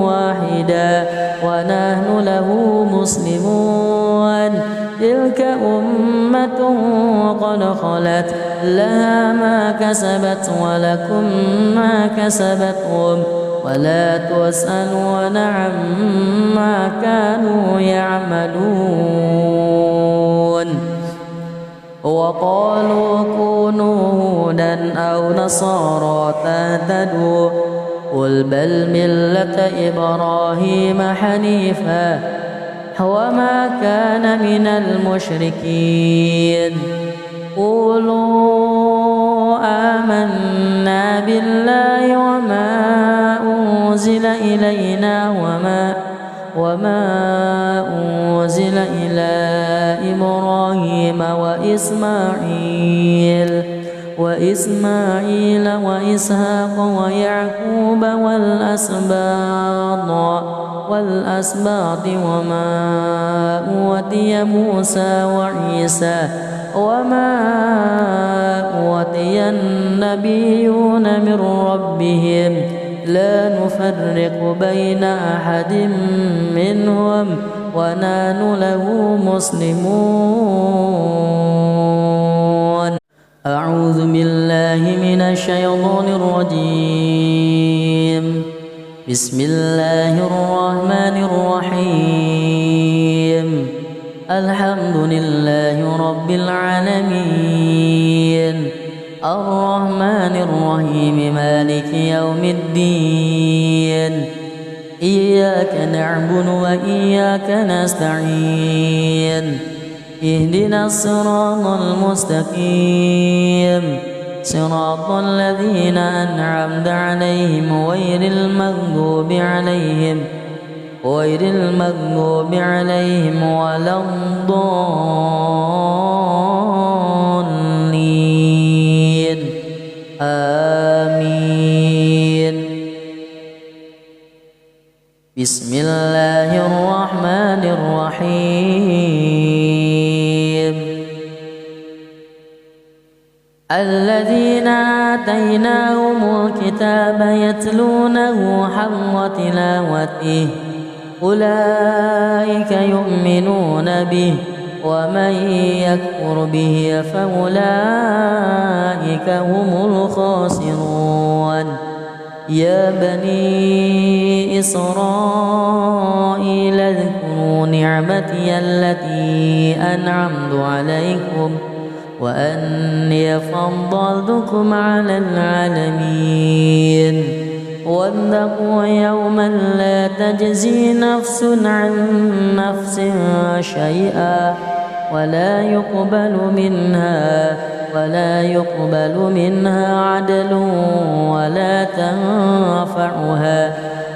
واحدا ونحن له مسلمون. تلك أمة قد خلت لها ما كسبت ولكم ما كسبتم ولا تسألون عما كانوا يعملون. وقالوا كونوا هودا أو نصارى تهتدوا قل بل ملة إبراهيم حنيفا وما كان من المشركين. قولوا آمنا بالله وما أنزل إلينا وما أنزل إلى إبراهيم وإسماعيل وإسحاق ويعقوب والأسباط وما أوتي موسى وعيسى وما أوتي النبيون من ربهم لا نفرق بين أحد منهم ونحن له مسلمون. أعوذ بالله من الشيطان الرجيم. بسم الله الرحمن الرحيم. الحمد لله رب العالمين، الرحمن الرحيم مالك يوم الدين إياك نعبد وإياك نستعين اهدنا الصراط المستقيم صراط الذين أنعمت عليهم غير المغضوب عليهم ولا الضالين آمين. بسم الله الرحمن الرحيم. الذين آتيناهم الكتاب يتلونه حق تلاوته أولئك يؤمنون به ومن يكفر به فأولئك هم الخاسرون. يا بني إسرائيل اذكروا نعمتي التي أنعمت عليكم وأني فضلتكم على العالمين. واتقوا يوما لا تجزي نفس عن نفس شيئا ولا يقبل منها عدل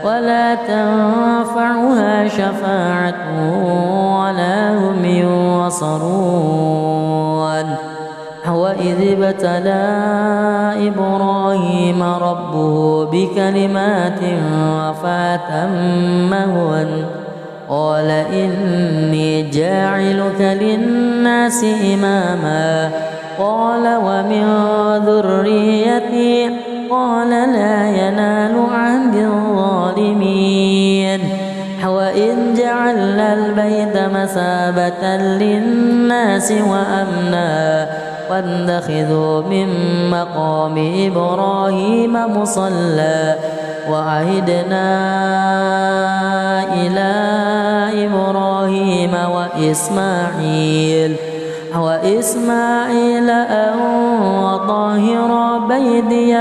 ولا تنفعها شفاعة ولا هم ينصرون. وإذ ابتلى إبراهيم ربه بكلمات فأتمهن قال إني جاعلك للناس إماما قال ومن ذريتي قال لا ينال عهد الظالمين. وإذ جعلنا البيت مثابة للناس وأمنا واتخذوا من مقام إبراهيم مصلى وعهدنا إلى إبراهيم وإسماعيل أن طهر بيتي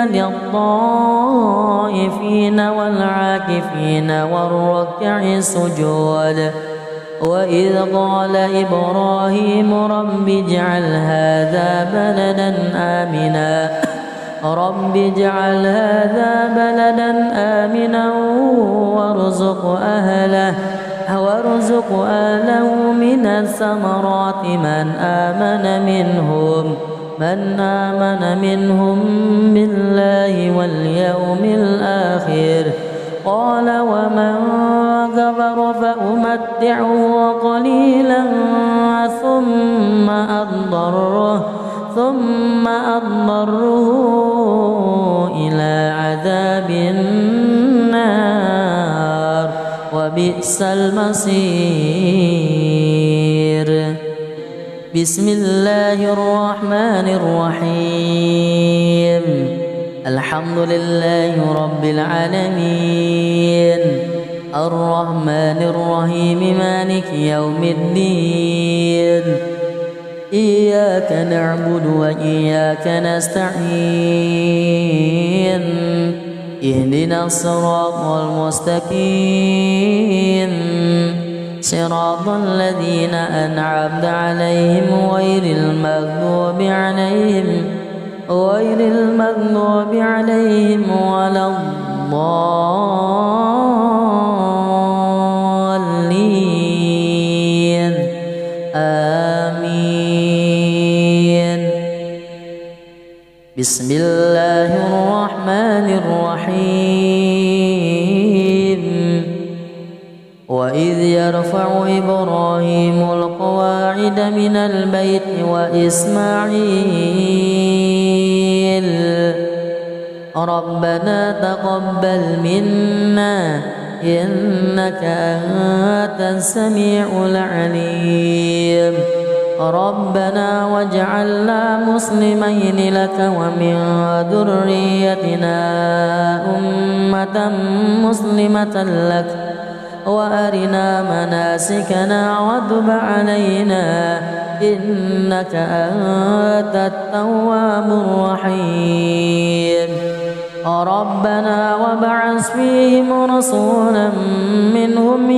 للطائفين والعاكفين والركع السجود. وإذ قال إبراهيم رب اجعل هذا بلدا آمنا وارزق أهله من الثمرات من آمن منهم بالله واليوم الآخر. قال ومن كفر فأمتعه قليلا ثم أضطره إلى عذاب النار وبئس المصير. بسم الله الرحمن الرحيم. الحمد لله رب العالمين الرحمن الرحيم مالك يوم الدين إياك نعبد وإياك نستعين اهدنا الصراط المستقيم صراط الذين أنعمت عليهم غير المغضوب عليهم ولا الضالين آمين. بسم الله الرحمن الرحيم. وإذ يرفع إبراهيم القواعد من البيت وإسماعيل ربنا تقبل منا إنك أنت السميع العليم. ربنا واجعلنا مسلمين لك ومن ذريتنا أمة مسلمة لك وأرنا مناسكنا وتب علينا إنك أنت التواب الرحيم ربنا وابعث فيهم رسولا منهم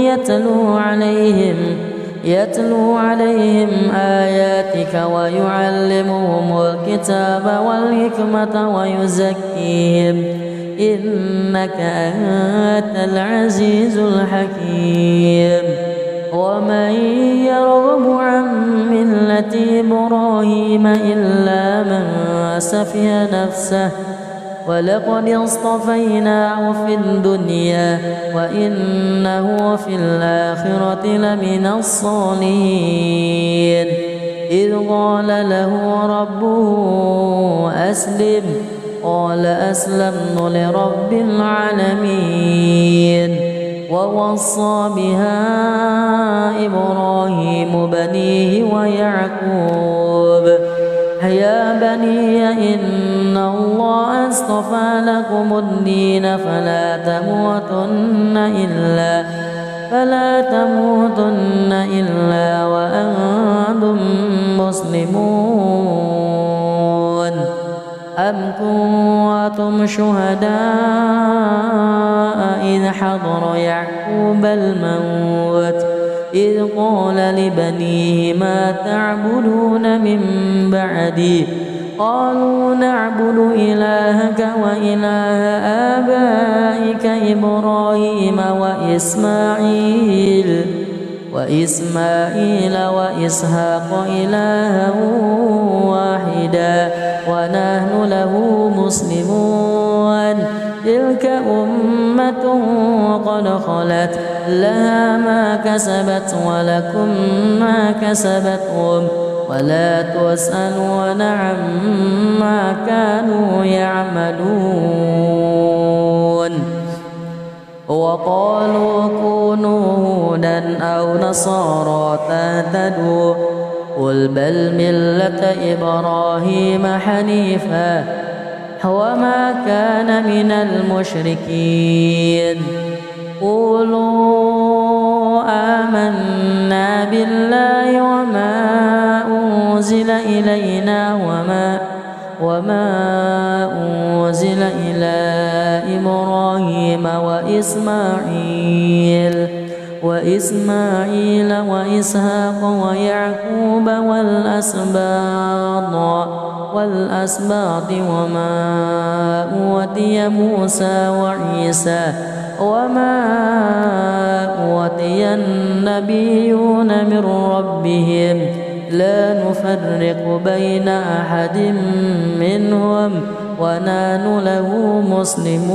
يتلو عليهم آياتك ويعلمهم الكتاب والحكمة ويزكيهم إنك أنت العزيز الحكيم ومن يرغب عن ملة إبراهيم إلا من سفه نفسه ولقد اصطفيناه في الدنيا وإنه في الآخرة لمن الصالحين إذ قال له ربه أسلم قال أسلمت لرب العالمين ووصى بها إبراهيم بنيه ويعقوب يا بني إن الله اصطفى لكم الدين فلا تموتن إلا وأنتم مسلمون أم كنتم شهداء إذ حضر يعقوب الموت إذ قال لبنيه ما تعبدون من بعدي قالوا نعبد إلهك وإله آبائك إبراهيم وإسماعيل وإسحاق إلها واحدا ونحن له مسلمون تلك أمة قد خلت لها ما كسبت ولكم ما كسبتم ولا تسألون عما كانوا يعملون وقالوا كونوا هودا أو نصارى تهتدوا قل بل ملة إبراهيم حنيفا وما كان من المشركين قولوا آمنا بالله وما أنزل إلينا وما أنزل إلى إبراهيم وإسماعيل وإسحاق ويعقوب والأسباط وما أوتي موسى وعيسى وما أوتي النبيون من ربهم لا نفرق بين أحد منهم ونحن له مسلمون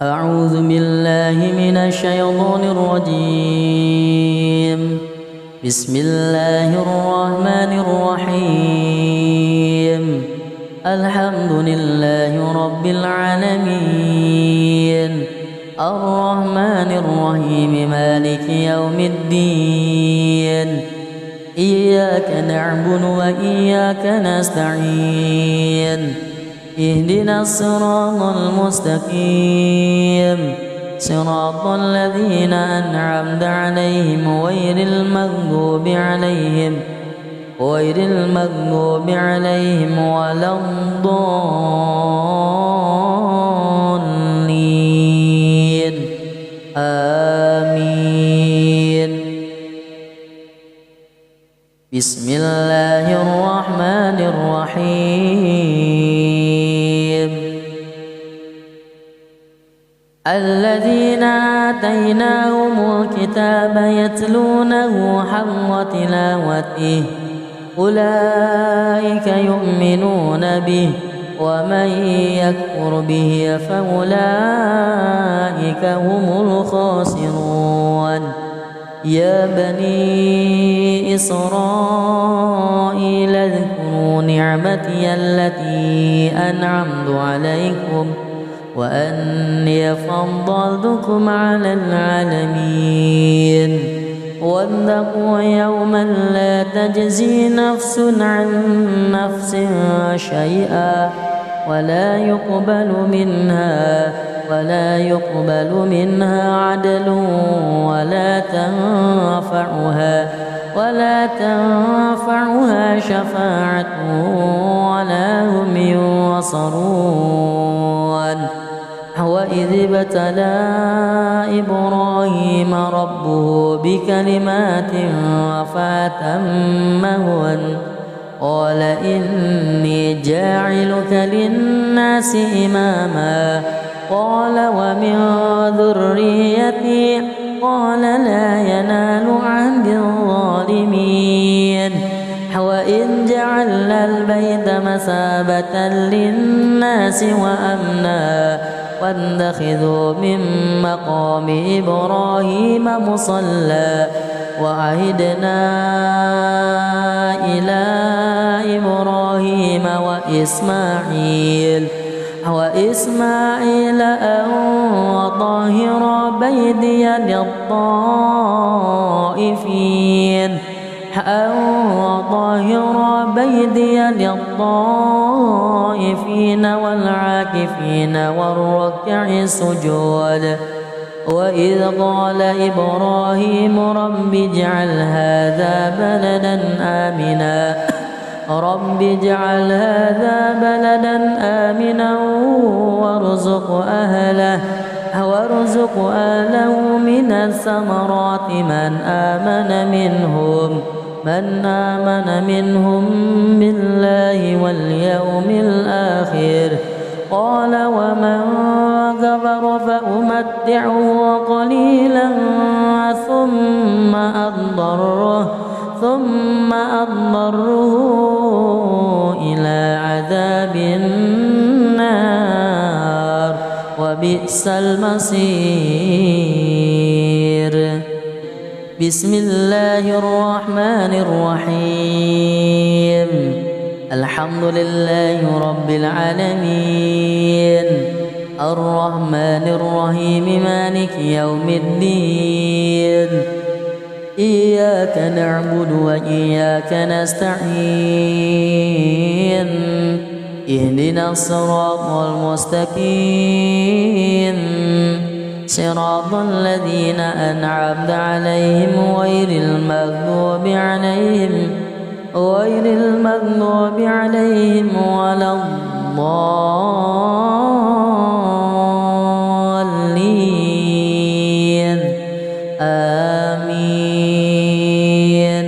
أعوذ بالله من الشيطان الرجيم بسم الله الرحمن الرحيم الحمد لله رب العالمين الرحمن الرحيم مالك يوم الدين إياك نعبد وإياك نستعين اهدنا الصراط المستقيم صراط الذين أنعمت عليهم غير المغضوب عليهم ولا الضالين آمين بسم الله الرحمن الرحيم الذين آتيناهم الكتاب يتلونه حق تلاوته أولئك يؤمنون به ومن يكفر به فأولئك هم الخاسرون يا بني إسرائيل اذكروا نعمتي التي أنعمت عليكم وأني فضلتكم على العالمين واتقوا يوما لا تجزي نفس عن نفس شيئا ولا يقبل منها عدل ولا تنفعها شفاعة ولا هم ينصرون. وإذ ابتلى إبراهيم ربه بكلمات فأتمهن قال إني جاعلك للناس إماما قال ومن ذريتي قال لا ينال عهد الظالمين. وإذ جعلنا البيت مثابة للناس وأمنا واتخذوا من مقام إبراهيم مصلى وعهدنا إلى إبراهيم وإسماعيل أن وطهر بيتي للطائفين والعاكفين والركع السجود. وإذ قال إبراهيم رب اجعل هذا بلدا آمنا وارزق أهله من الثمرات من آمن منهم بالله واليوم الآخر قال ومن كفر فأمتعه قليلا ثم أضطره إلى عذاب النار وبئس المصير. بسم الله الرحمن الرحيم. الحمد لله رب العالمين الرحمن الرحيم مالك يوم الدين. إياك نعبد وإياك نستعين. اهدنا الصراط المستقيم صراط الذين أنعمت عليهم غير المغضوب عليهم ولا الضالين. آمين.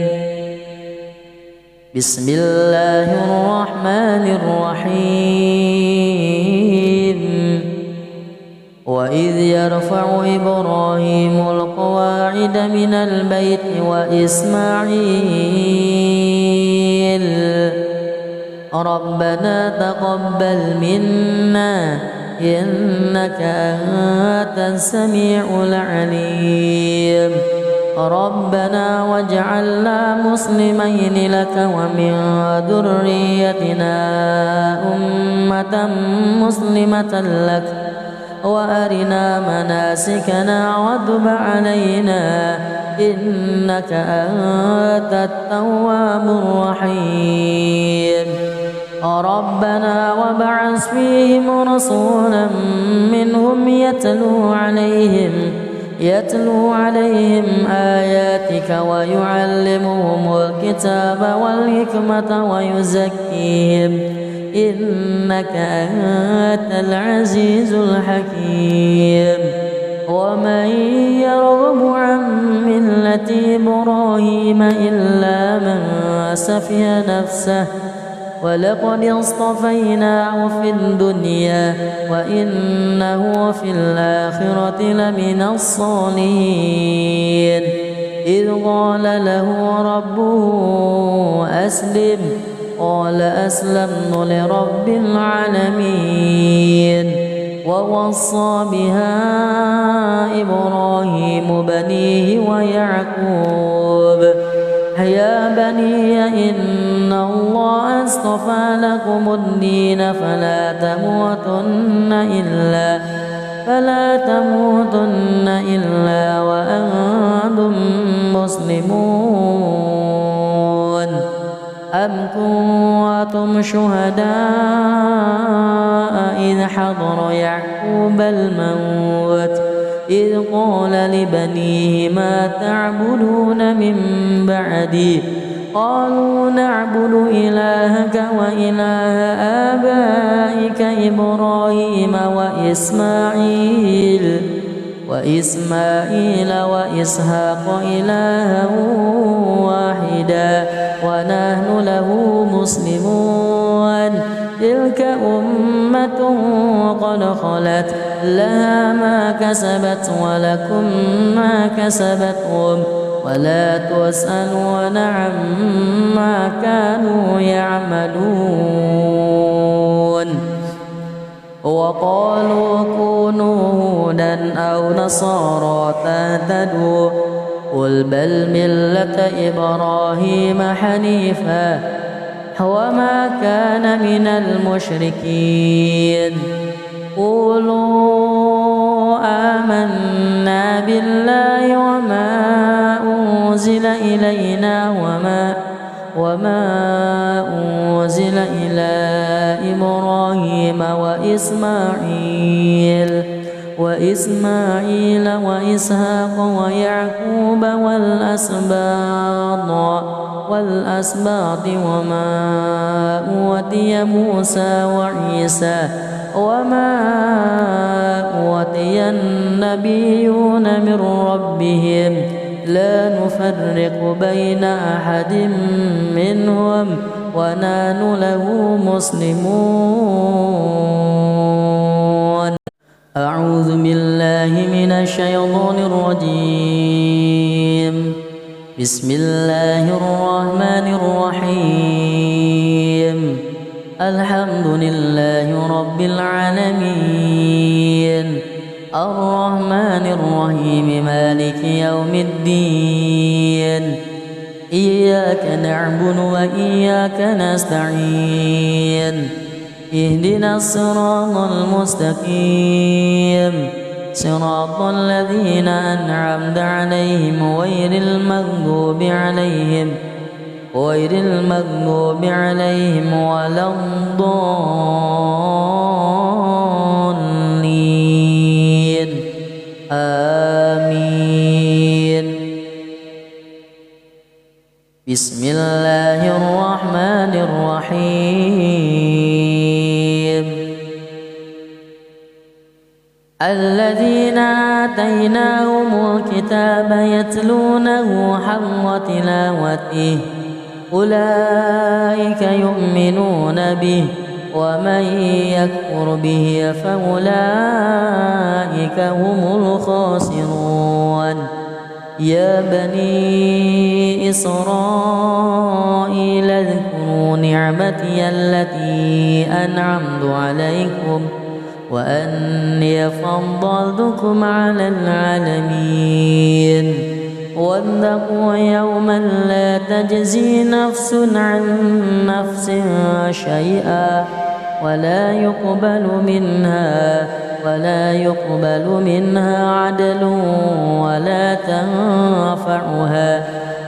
بسم الله الرحمن الرحيم. وإذ يرفع إبراهيم القواعد من البيت وإسماعيل ربنا تقبل منا إنك أنت السميع العليم. ربنا واجعلنا مسلمين لك ومن ذريتنا أمة مسلمة لك وأرنا مناسكنا وتب علينا إنك أنت التواب الرحيم. ربنا وابعث فيهم رسولا منهم يتلو عليهم آياتك ويعلمهم الكتاب والحكمة ويزكيهم إنك أنت العزيز الحكيم. ومن يرغب عن ملة إبراهيم إلا من سفه نفسه ولقد اصطفيناه في الدنيا وإنه في الآخرة لمن الصالحين. إذ قال له ربه أسلم قال أسلمت لرب العالمين. ووصى بها إبراهيم بنيه ويعقوب يا بني إن الله اصطفى لكم الدين فلا تموتن إلا وأنتم مسلمون. أم كنتم شهداء إذ حضر يعقوب الموت إذ قال لبنيه ما تعبدون من بعدي قالوا نعبد إلهك وإله آبائك إبراهيم وإسماعيل وإسحاق إلها واحدا ونحن له مسلمون تلك أمة قد خلت لها ما كسبت ولكم ما كسبتم ولا تسألون عما كانوا يعملون وقالوا كونوا هودا أو نصارى تهتدوا قل بل ملة إبراهيم حنيفا وما كان من المشركين قولوا آمنا بالله وما أنزل إلينا وما أنزل إلى إبراهيم وإسماعيل وإسحاق ويعقوب والأسباط وما أوتي موسى وعيسى وما أوتي النبيون من ربهم لا نفرق بين أحد منهم ونحن له مسلمون. أعوذ بالله من الشيطان الرجيم. بسم الله الرحمن الرحيم. الحمد لله رب العالمين الرحمن الرحيم مالك يوم الدين إياك نعبد وإياك نستعين اهدنا الصراط المستقيم صراط الذين أنعمت عليهم غير المغضوب عليهم ولا الضالين آمين. بسم الله الرحمن الرحيم. الذين آتيناهم الكتاب يتلونه حق تلاوته أولئك يؤمنون به ومن يكفر به فأولئك هم الخاسرون. يا بني إسرائيل اذكروا نعمتي التي أنعمت عليكم وأني فضلتكم على العالمين. واتقوا يوما لا تجزي نفس عن نفس شيئا ولا يقبل منها عدل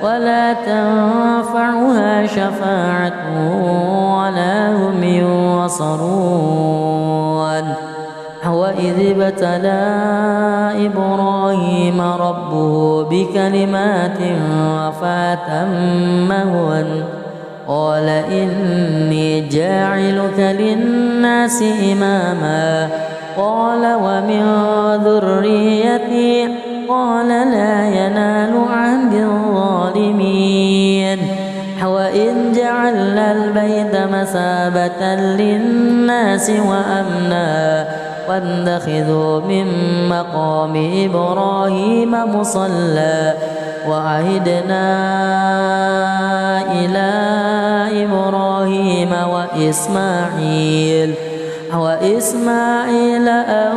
ولا تنفعها شفاعة ولا هم ينصرون. وإذ ابتلى إبراهيم ربه بكلمات فأتمهن قال إني جاعلك للناس إماما قال ومن ذريتي قال لا ينال عهد الظالمين. وإذ جعلنا البيت مثابة للناس وأمنا واتخذوا من مقام إبراهيم مصلى وعهدنا إلى إبراهيم وإسماعيل أن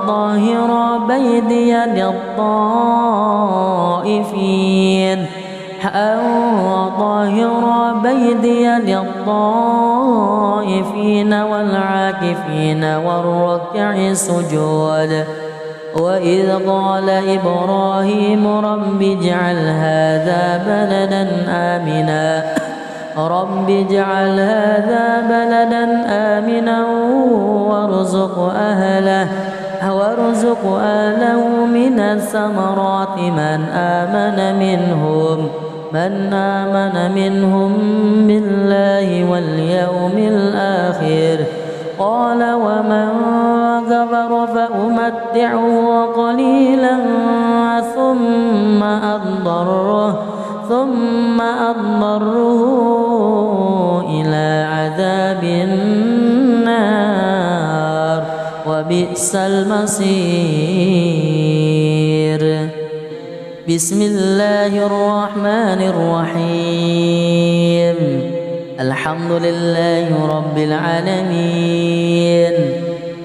طهر بيتي للطائفين والعاكفين والركع السجود. وإذ قال إبراهيم رب اجعل هذا بلدا آمنا رب اجعل هذا بلدا آمنا وارزق أهله من الثمرات من آمن منهم بالله واليوم الآخر. قال ومن كفر فأمتعه قليلا ثم أضطره إلى عذاب النار وبئس المصير. بسم الله الرحمن الرحيم. الحمد لله رب العالمين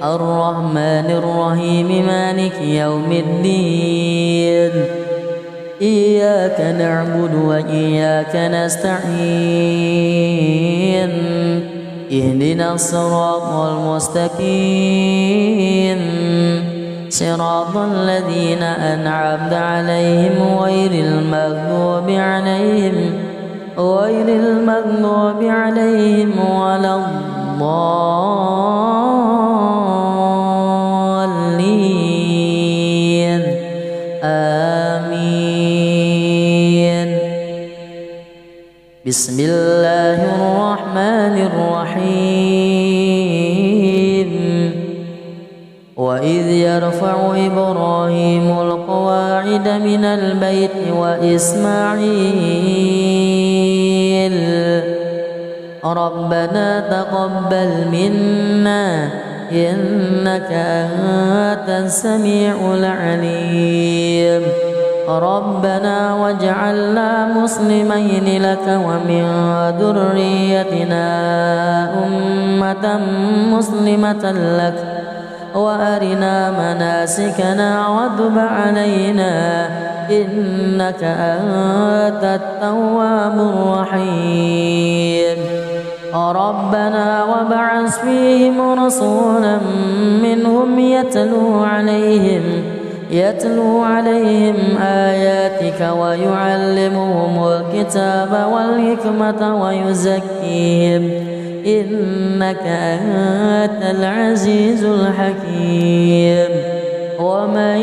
الرحمن الرحيم مالك يوم الدين. إياك نعبد وإياك نستعين. اهدنا الصراط المستقيم صراط الذين أنعمت عليهم غير المغضوب عليهم ولا الضالين. آمين. بسم الله الرحمن الرحيم. وإذ يرفع إبراهيم القواعد من البيت وإسماعيل ربنا تقبل منا إنك أنت السميع العليم. ربنا واجعلنا مسلمين لك ومن ذريتنا أمة مسلمة لك وأرنا مناسكنا وتب علينا إنك أنت التواب الرحيم. ربنا وابعث فيهم رسولا منهم يتلو عليهم آياتك ويعلمهم الكتاب والحكمة ويزكيهم إنك أنت العزيز الحكيم. ومن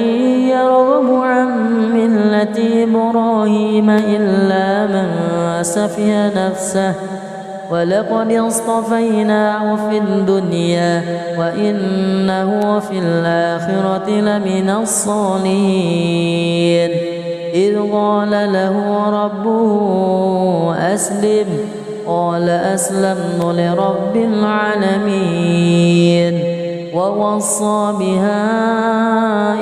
يرغب عن ملة إبراهيم إلا من سفه نفسه ولقد اصطفيناه في الدنيا وإنه في الآخرة لمن الصالحين. إذ قال له ربه أسلم قال أسلمت لرب العالمين. ووصى بها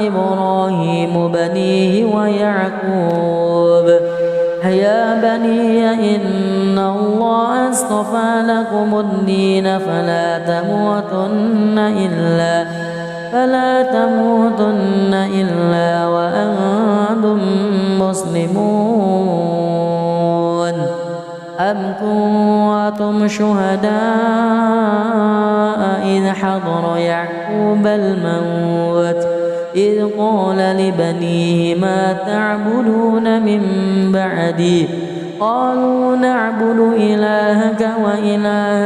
إبراهيم بنيه ويعقوب يا بني إن الله اصطفى لكم الدين فلا تموتن إلا وأنتم مسلمون. أم كنتم شهداء إذ حضر يعقوب الموت إذ قال لبنيه ما تعبدون من بعدي قالوا نعبد إلهك وإله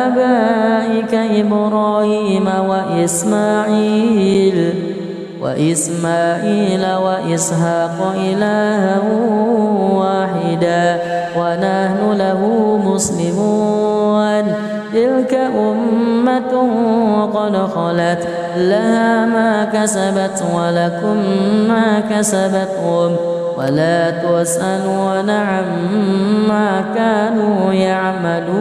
آبائك إبراهيم وإسماعيل وإسحاق إلها واحدا ونحن له مسلمون. تلك أمة قد خلت لها ما كسبت ولكم ما كسبتم ولا تسألون عما كانوا يعملون.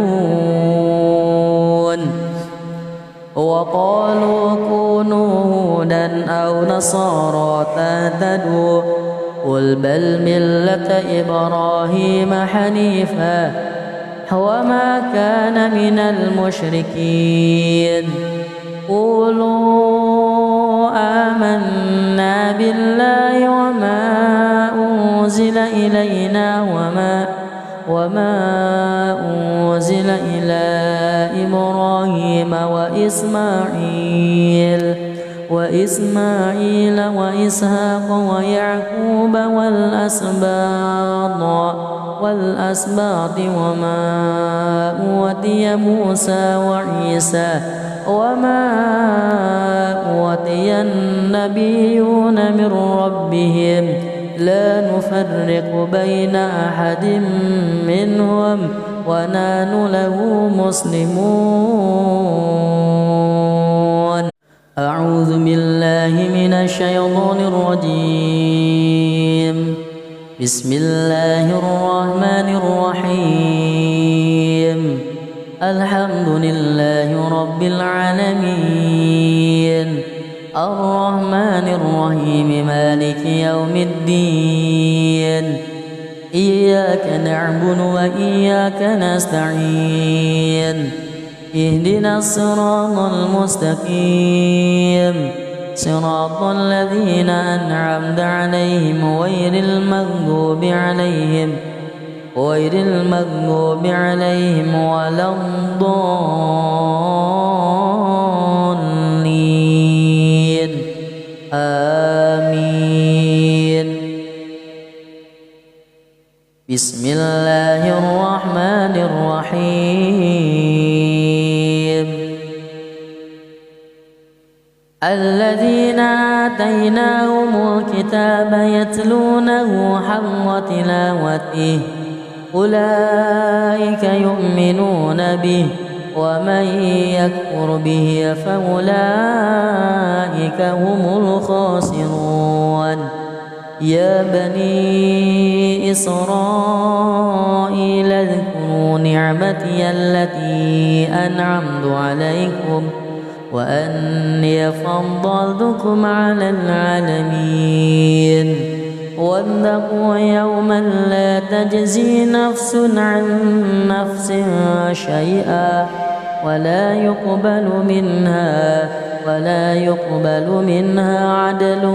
وقالوا كونوا هودا أو نصارى تهتدوا قل بل ملة إبراهيم حنيفا وما كان من المشركين. قولوا آمنا بالله وما أنزل إلينا وما أنزل إلى إبراهيم وإسماعيل وإسحاق ويعقوب والأسباط وما أوتي موسى وعيسى وما أوتي النبيون من ربهم لا نفرق بين أحد منهم ونحن له مسلمون. أعوذ بالله من الشيطان الرجيم. بسم الله الرحمن الرحيم. الحمد لله رب العالمين الرحمن الرحيم مالك يوم الدين إياك نعبد وإياك نستعين اهدنا الصراط المستقيم صراط الذين أنعمت عليهم غير المغضوب عليهم ولا الضالين آمين. بسم الله الرحمن الرحيم. الذين آتيناهم الكتاب يتلونه حق تلاوته أولئك يؤمنون به ومن يكفر به فأولئك هم الخاسرون. يا بني إسرائيل اذكروا نعمتي التي أنعمت عليكم وأني فضلتكم على العالمين. واتقوا يوما لا تجزي نفس عن نفس شيئا ولا يقبل منها عدل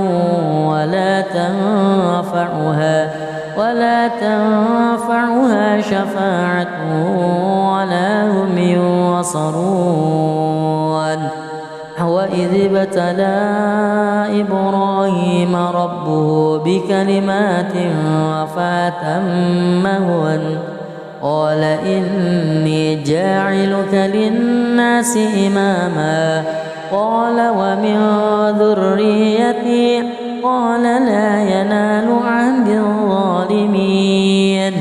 ولا تنفعها شفاعة ولا هم ينصرون. وإذ ابتلى إبراهيم ربه بكلمات فأتمهن قال إني جاعلك للناس إماما قال ومن ذريتي قال لا ينال عهد الظالمين.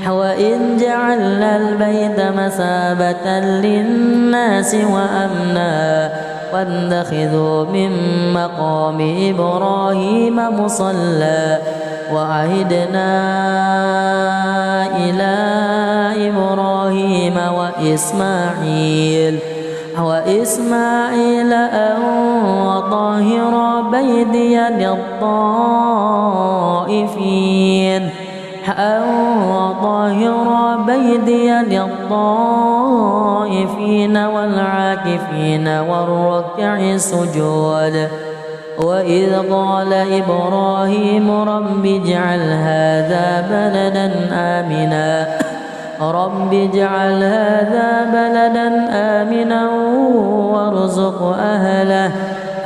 وإذ جعلنا البيت مثابة للناس وأمنا واتخذوا من مقام إبراهيم مصلى وعهدنا إلى إبراهيم وإسماعيل أن طهر بيتي للطائفين والعاكفين والركع السجود. وإذ قال إبراهيم رب اجعل هذا بلدا آمنا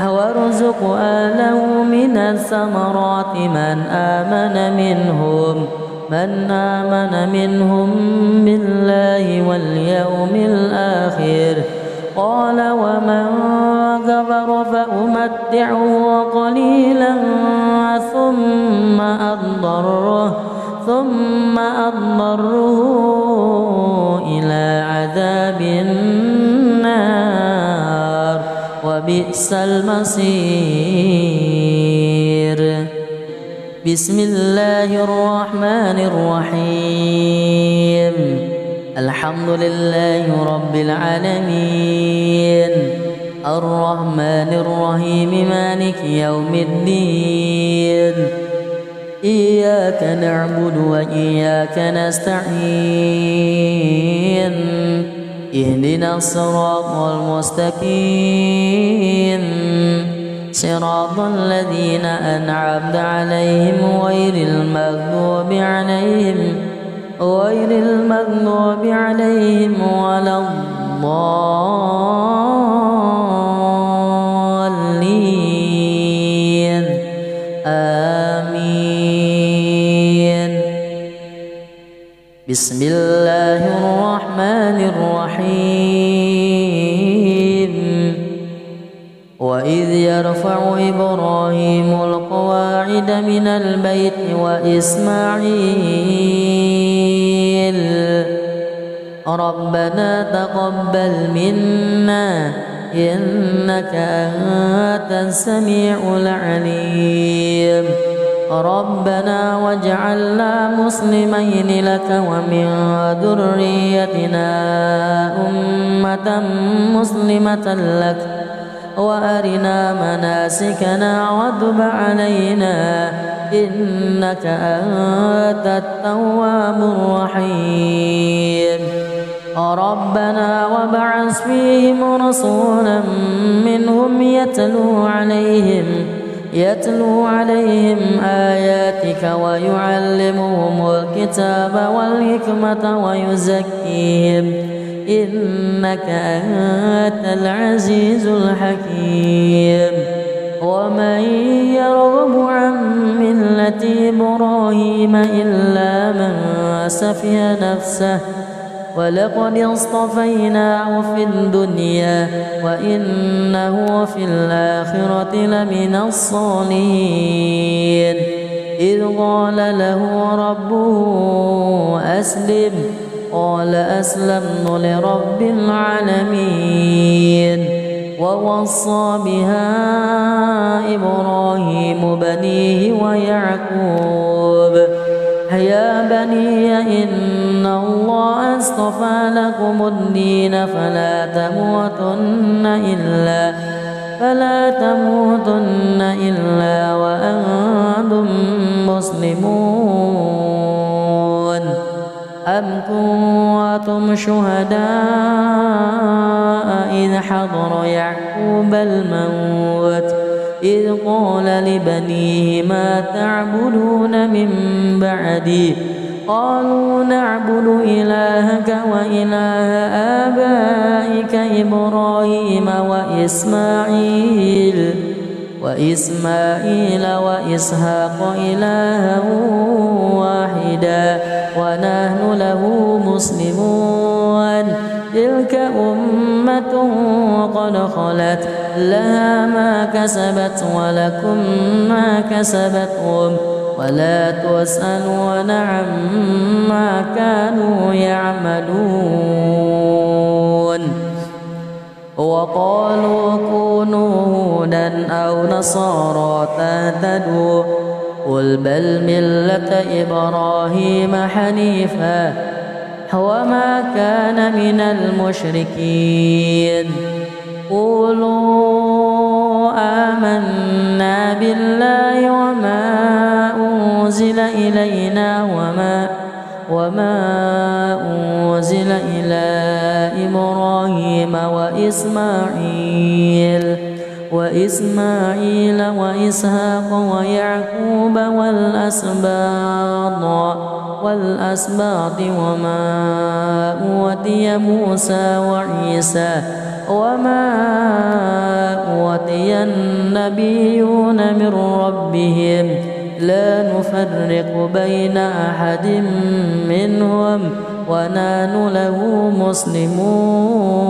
وارزق أهله من الثمرات من آمن منهم بالله واليوم الآخر. قال ومن كفر فأمتعه قليلا ثم أضطره إلى عذاب النار وبئس المصير. بسم الله الرحمن الرحيم. الحمد لله رب العالمين الرحمن الرحيم مالك يوم الدين إياك نعبد وإياك نستعين اهدنا الصراط المستقيم صراط الذين أنعمت عليهم غير المغضوب عليهم ولا الضالين. بسم الله الرحمن الرحيم وإذ يرفع إبراهيم القواعد من البيت وإسماعيل ربنا تقبل منا إنك أنت السميع العليم ربنا واجعلنا مسلمين لك ومن ذريتنا أمة مسلمة لك وأرنا مناسكنا وتب علينا إنك أنت التواب الرحيم ربنا وابعث فيهم رسولا منهم يتلو عليهم آياتك ويعلمهم الكتاب والحكمة ويزكيهم إنك أنت العزيز الحكيم ومن يرغب عن ملة إبراهيم إلا من سفه نفسه ولقد اصطفيناه في الدنيا وإنه في الآخرة لمن الصالحين إذ قال له ربه أسلم قال أسلمت لرب العالمين ووصى بها إبراهيم بنيه ويعقوب يا بني إن الله اصطفى لكم الدين فلا تموتن إلا وأنتم مسلمون أم كنتم شهداء إذ حضر يعقوب الموت إذ قال لبنيه ما تعبدون من بعدي قالوا نعبد إلهك وإله آبائك إبراهيم وإسماعيل وإسحاق إلها واحدا ونحن له مسلمون تلك أمة قد خلت لها ما كسبت ولكم ما كسبتم ولا تسألون عما كانوا يعملون وقالوا كونوا هودا أو نصارى تهتدوا قل بل ملة إبراهيم حنيفا وما كان من المشركين قولوا آمنا بالله وما أنزل إلينا وما أنزل إلى إبراهيم وإسماعيل وإسحاق ويعقوب والأسباط وما أوتي موسى وعيسى وما أوتي النبيون من ربهم لا نفرق بين أحد منهم ونحن له مسلمون